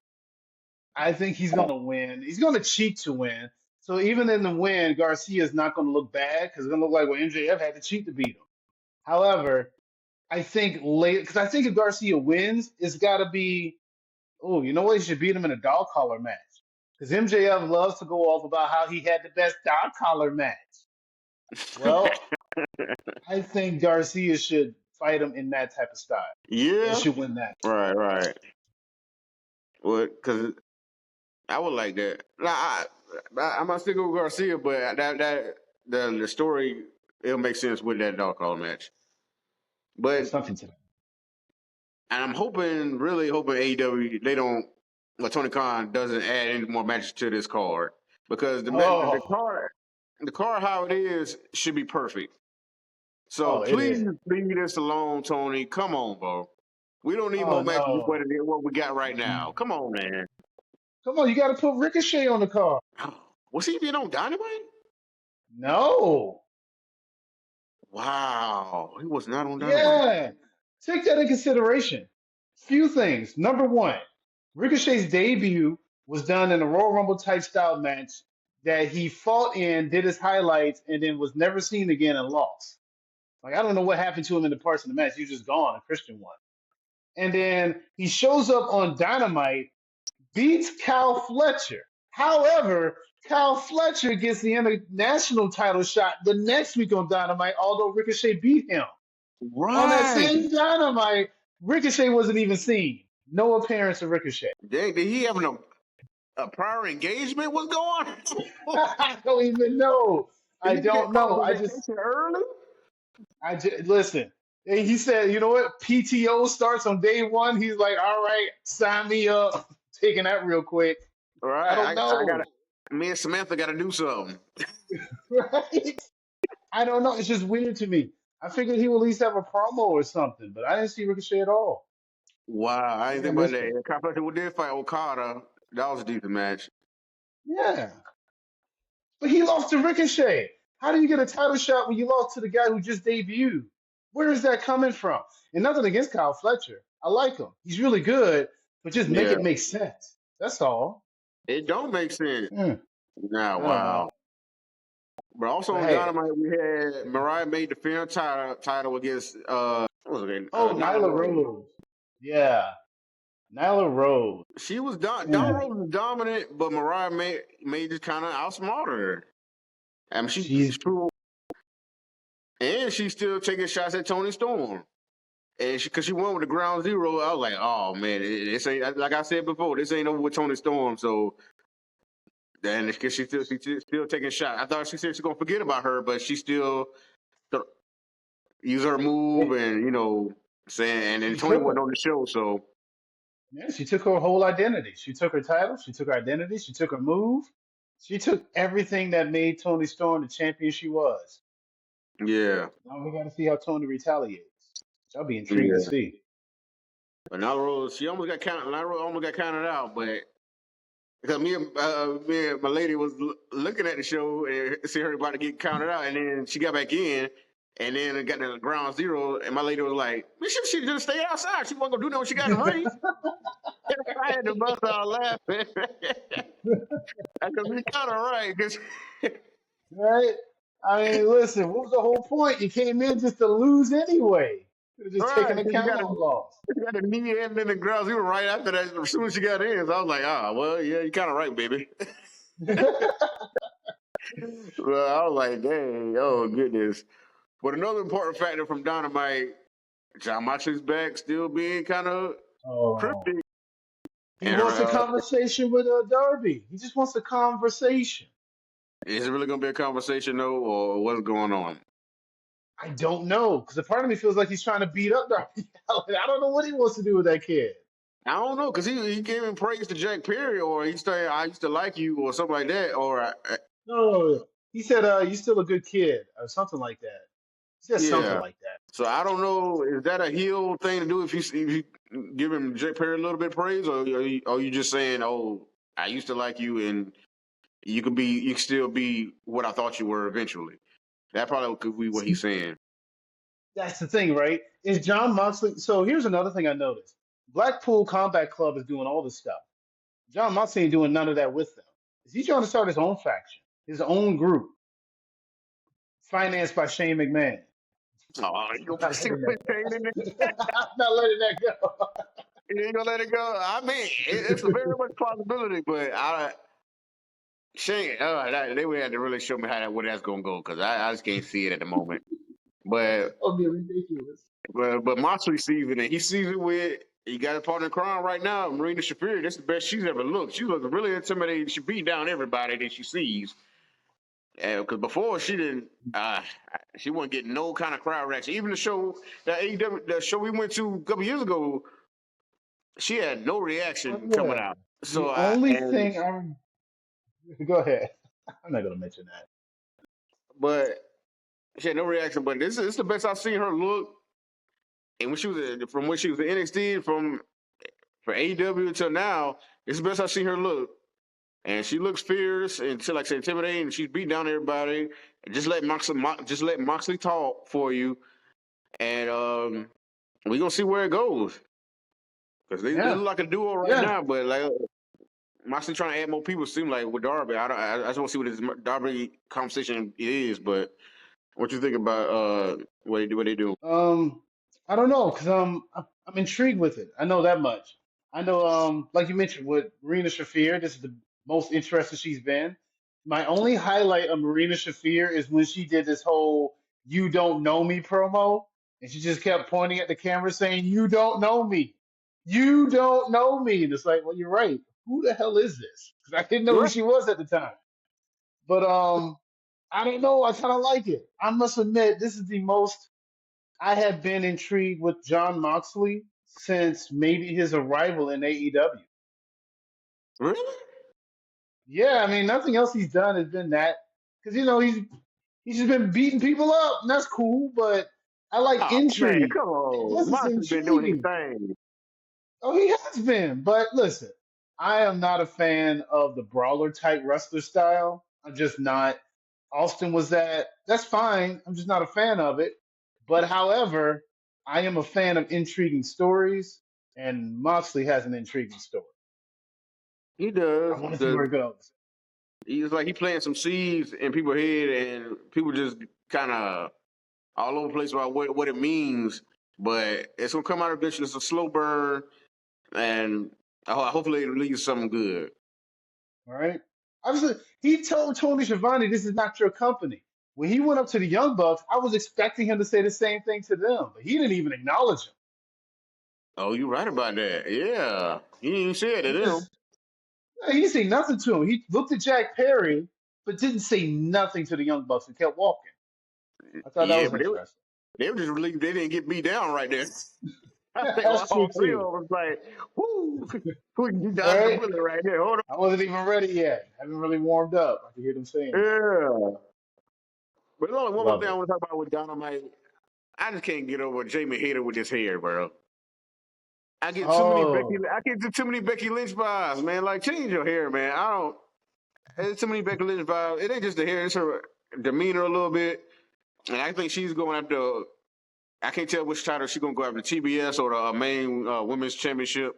I think he's going to win. He's going to cheat to win. So even in the win, Garcia is not going to look bad because it's going to look like well, MJF had to cheat to beat him. However, I think late because I think if Garcia wins, it's got to be. Oh, you know what? He should beat him in a dog collar match because MJF loves to go off about how he had the best dog collar match. Well, I think Garcia should fight him in that type of style. Yeah. And should win that. Right. Well, because I would like that. Now, I might still go with Garcia, but the story it'll make sense with that dog call match. But There's something to that. And I'm really hoping AEW Tony Khan doesn't add any more matches to this card because the card how it is should be perfect. So please leave this alone, Tony. Come on, bro. We don't need more matches than what we got right now. Come on, man. Come on, you got to put Ricochet on the card. Was he even on Dynamite? No. Wow, he was not on Dynamite. Yeah, take that in consideration. Few things. Number one, Ricochet's debut was done in a Royal Rumble type style match that he fought in, did his highlights, and then was never seen again and lost. Like, I don't know what happened to him in the parts of the match. He was just gone, a Christian one. And then he shows up on Dynamite, beats Kyle Fletcher. However, Kyle Fletcher gets the international title shot the next week on Dynamite, although Ricochet beat him. Right. On that same Dynamite, Ricochet wasn't even seen. No appearance of Ricochet. Did he have a prior engagement? What's going on? I don't even know. I don't know. Early? Listen. He said, you know what? PTO starts on day one. He's like, all right, sign me up. Taking that real quick. All right. I don't know. Me and Samantha got to do something. Right? I don't know. It's just weird to me. I figured he would at least have a promo or something, but I didn't see Ricochet at all. Wow. I didn't think about that. Kyle Fletcher did fight Okada. That was a decent match. Yeah. But he lost to Ricochet. How do you get a title shot when you lost to the guy who just debuted? Where is that coming from? And nothing against Kyle Fletcher. I like him. He's really good, but just make it make sense. That's all. It don't make sense. Nah, I wow. But also on Dynamite, we had Mariah made the fair title against what was it? Nyla Rose. Yeah. Nyla Rose. She was Nyla Rose was dominant, but Mariah made just kind of outsmarted her. I mean, she's true. And she's still taking shots at Toni Storm. And because she went with the ground zero, I was like, oh, man, this ain't, like I said before, this ain't over with Toni Storm. So, then because she's still taking shots. I thought she said she's going to forget about her, but she still use her move and, saying, and then She Tony took wasn't her. on the show, so Yeah, she took her whole identity. She took her title. She took her identity. She took her move. She took everything that made Tony Storm the champion she was. yeah, Now we got to see how Tony retaliates. Which I'll be intrigued to yeah. see. But Nyla Rose, she almost got counted. Nyla Rose almost got counted out, but because me and my lady was looking at the show and see her about to get counted out, and then she got back in, and then it got to ground zero, and my lady was like, "Man, she just stay outside. She wasn't gonna do nothing when she got in the ring." I had to bust out laughing. Because we kind of right. Cause Right? I mean, listen, what was the whole point? You came in just to lose anyway. Could have just right, taken a cause count on loss. you got a knee and then the ground zero right after that. As soon as she got in, so I was like, well, yeah, you kind of right, baby. Well, I was like, dang, oh goodness. But another important factor from Dynamite, John Moxley's back, still being kind of Oh, cryptic. he And wants a conversation with Darby. He just wants a conversation. is it really going to be a conversation though, or what's going on? I don't know, because a part of me feels like he's trying to beat up Darby Allin. I don't know what he wants to do with that kid. I don't know, because he gave him praise to Jack Perry, or he said, I used to like you, or something like that, or No, he said, "You're still a good kid," or something like that. He said something yeah. like that. So I don't know, is that a heel thing to do if you give him Jack Perry a little bit of praise, or are you just saying, oh, I used to like you, and you can still be what I thought you were eventually? That probably could be what he's saying. That's the thing, right? Is John Moxley? So here's another thing I noticed: Blackpool Combat Club is doing all this stuff. John Moxley ain't doing none of that with them. Is he trying to start his own faction, his own group, financed by Shane McMahon? Oh, you I'm gonna not stick letting with that. Shane in there? I'm not letting that go. You ain't gonna let it go? I mean, it's a very much possibility, but Shane, they would have to really show me where that's gonna go, because I just can't see it at the moment. But That'll be ridiculous. but Moxley sees it, and he sees it with. He got a partner in crime right now, Marina Shafir. That's the best she's ever looked. She looks really intimidating. She beat down everybody that she sees. Because before she didn't, she wasn't getting no kind of crowd reaction. Even the show, the show we went to a couple years ago, she had no Oh, reaction coming yeah. out. The So only thing I'm go ahead. I'm not gonna mention that. but she had no reaction. But this is the best I've seen her look. And from when she was in NXT, from AEW until now, it's the best I've seen her look. And she looks fierce and like I said, intimidating. And she's beating down everybody. And just let Moxley talk for you, and we're gonna see where it goes. Because they Yeah, look like a duo right yeah. now, but like Moxley trying to add more people seem like with Darby. I just want to see what this Darby conversation is. But what you think about what they do? I don't know, because I'm intrigued with it. I know that much. I know, like you mentioned with Marina Shafir, this is the most interested she's been. My only highlight of Marina Shafir is when she did this whole "You don't know me" promo, and she just kept pointing at the camera saying, "You don't know me, you don't know me," and it's like, well, you're right. Who the hell is this? Because I didn't know who Right. she was at the time. But I don't know. I kind of like it. I must admit, this is the most I have been intrigued with John Moxley since maybe his arrival in AEW. Really? Yeah, I mean, nothing else he's done has been that because he's just been beating people up, and that's cool. But I like Oh man, intrigue. come on. This is Moxley been doing his intriguing. thing. Oh, he has been. But listen, I am not a fan of the brawler type wrestler style. I'm just not. Austin was that. That's fine. I'm just not a fan of it. But however, I am a fan of intriguing stories, and Moxley has an intriguing story. He I does. want to see where Cause it goes. he's like he planting some seeds in people's head, and people just kind of all over the place about what it means. But it's gonna come out eventually. It's a slow burn, and hopefully it leads to something good. All right. Obviously, he told Tony Schiavone, "This is not your company." When he went up to the Young Bucks, I was expecting him to say the same thing to them, but he didn't even acknowledge them. Oh, you're right about that. Yeah, he didn't even say it to He them. just he didn't say nothing to him. He looked at Jack Perry, but didn't say nothing to the Young Bucks and kept walking. I thought that Yeah, was but interesting. They were just relieved they didn't get beat down right there. I think That's true all three of too. them was like, whoo, you All dodged the right. bullet right there. Hold I wasn't even ready yet. Haven't really warmed up. I can hear them saying on. that. Yeah. But there's only one more Love thing I it. want to talk about with Dynamite. I just can't get over Jamie Hayter with his hair, bro. I get Oh, too many Becky Lynch vibes, man. Like, change your hair, man. I don't. It's too many Becky Lynch vibes. It ain't just the hair; it's her demeanor a little bit. And I think she's going after. I can't tell which title she's gonna go after, TBS or the main women's championship.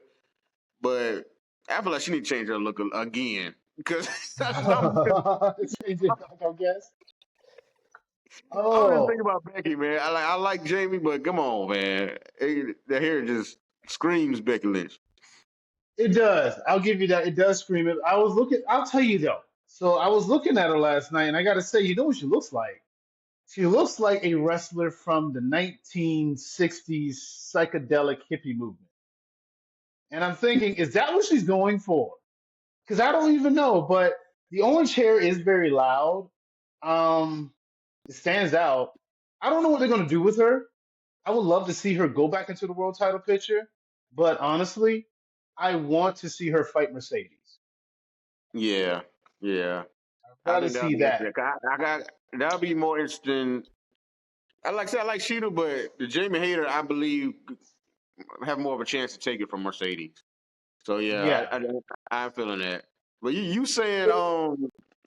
But I feel like she need to change her look again because change it back, I guess. I was just thinking Oh, about Becky, man. I like Jamie, but come on, man. The hair just screams Becky Lynch. it does. I'll give you that. It does scream it. I was looking. I'll tell you though. So I was looking at her last night, and I got to say, you know what she looks like? She looks like a wrestler from the 1960s psychedelic hippie movement. And I'm thinking, is that what she's going for? Because I don't even know. But the orange hair is very loud. Um, it stands out. I don't know what they're going to do with her. I would love to see her go back into the world title picture. But honestly, I want to see her fight Mercedes. Yeah, yeah. I've I got to think that'll see be that. interesting. I got that'll be more interesting. I said, I like Shida, but the Jamie Hayter, I believe, have more of a chance to take it from Mercedes. So yeah, Yeah. I'm feeling that. But you saying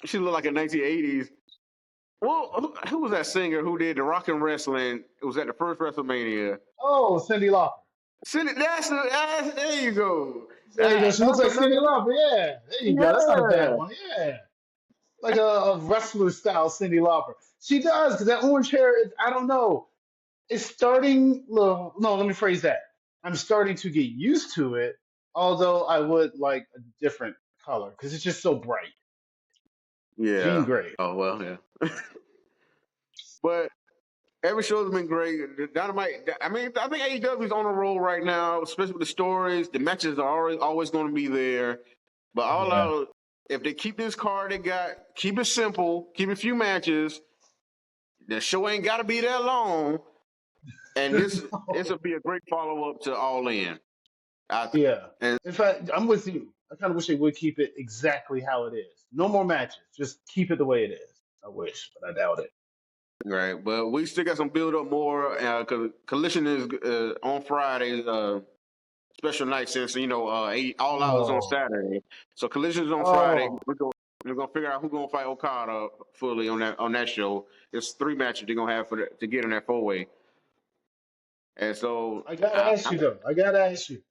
she looked like a 1980s. Well, who was that singer who did the rock and wrestling? It was at the first WrestleMania. Oh, Cindy Lauper. There you go. There you go. She looks That's like Cindy another. Lauper. Yeah. There you go. That's not a bad Yeah, one. Yeah. Like a wrestler style Cindy Lauper. She does, because that orange hair, I don't know. It's starting. No, let me phrase that. I'm starting to get used to it, although I would like a different color because it's just so bright. Jean yeah. Grey. Oh well, yeah. But every show's been great. The Dynamite. I mean, I think AEW is on a roll right now, especially with the stories. The matches are always going to be there. But all Yeah. out, if they keep this card they got, keep it simple, keep a few matches. The show ain't got to be that long, and this will be a great follow up to All In. I think. Yeah. And In fact, I'm with you. I kind of wish they would keep it exactly how it is. No more matches. Just keep it the way it is. I wish, but I doubt it. right, but we still got some build up more because Collision is on Friday. Special night since All Out is on Oh. Saturday, so Collision is on Friday. Oh. We're gonna figure out who's gonna fight Okada fully on that show. It's 3 matches they're gonna have to get in that 4-way, and so I gotta ask you though. I gotta ask you. It's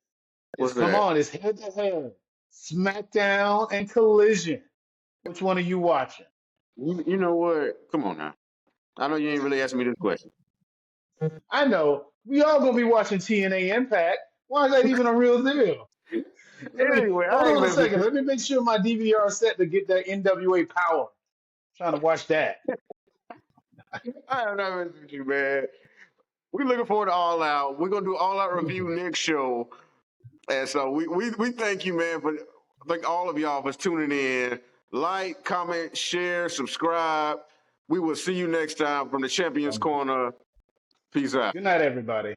what's come that? on, it's head to head. SmackDown and Collision. Which one are you watching? You know what? Come on now. I know you ain't really asking me this question. I know. We all gonna be watching TNA Impact. Why is that even a real deal? Let me Anyway, I hold ain't on a messing with second. Let me make sure my DVR set to get that NWA Power. Trying to watch that. you. I'm not messing with you, man. We're looking forward to All Out. We're gonna do All Out review next show. And so we thank you, man, for thank all of y'all for tuning in. Like, comment, share, subscribe. We will see you next time from the Champions Sounds good. Corner. Peace out. Good night, everybody.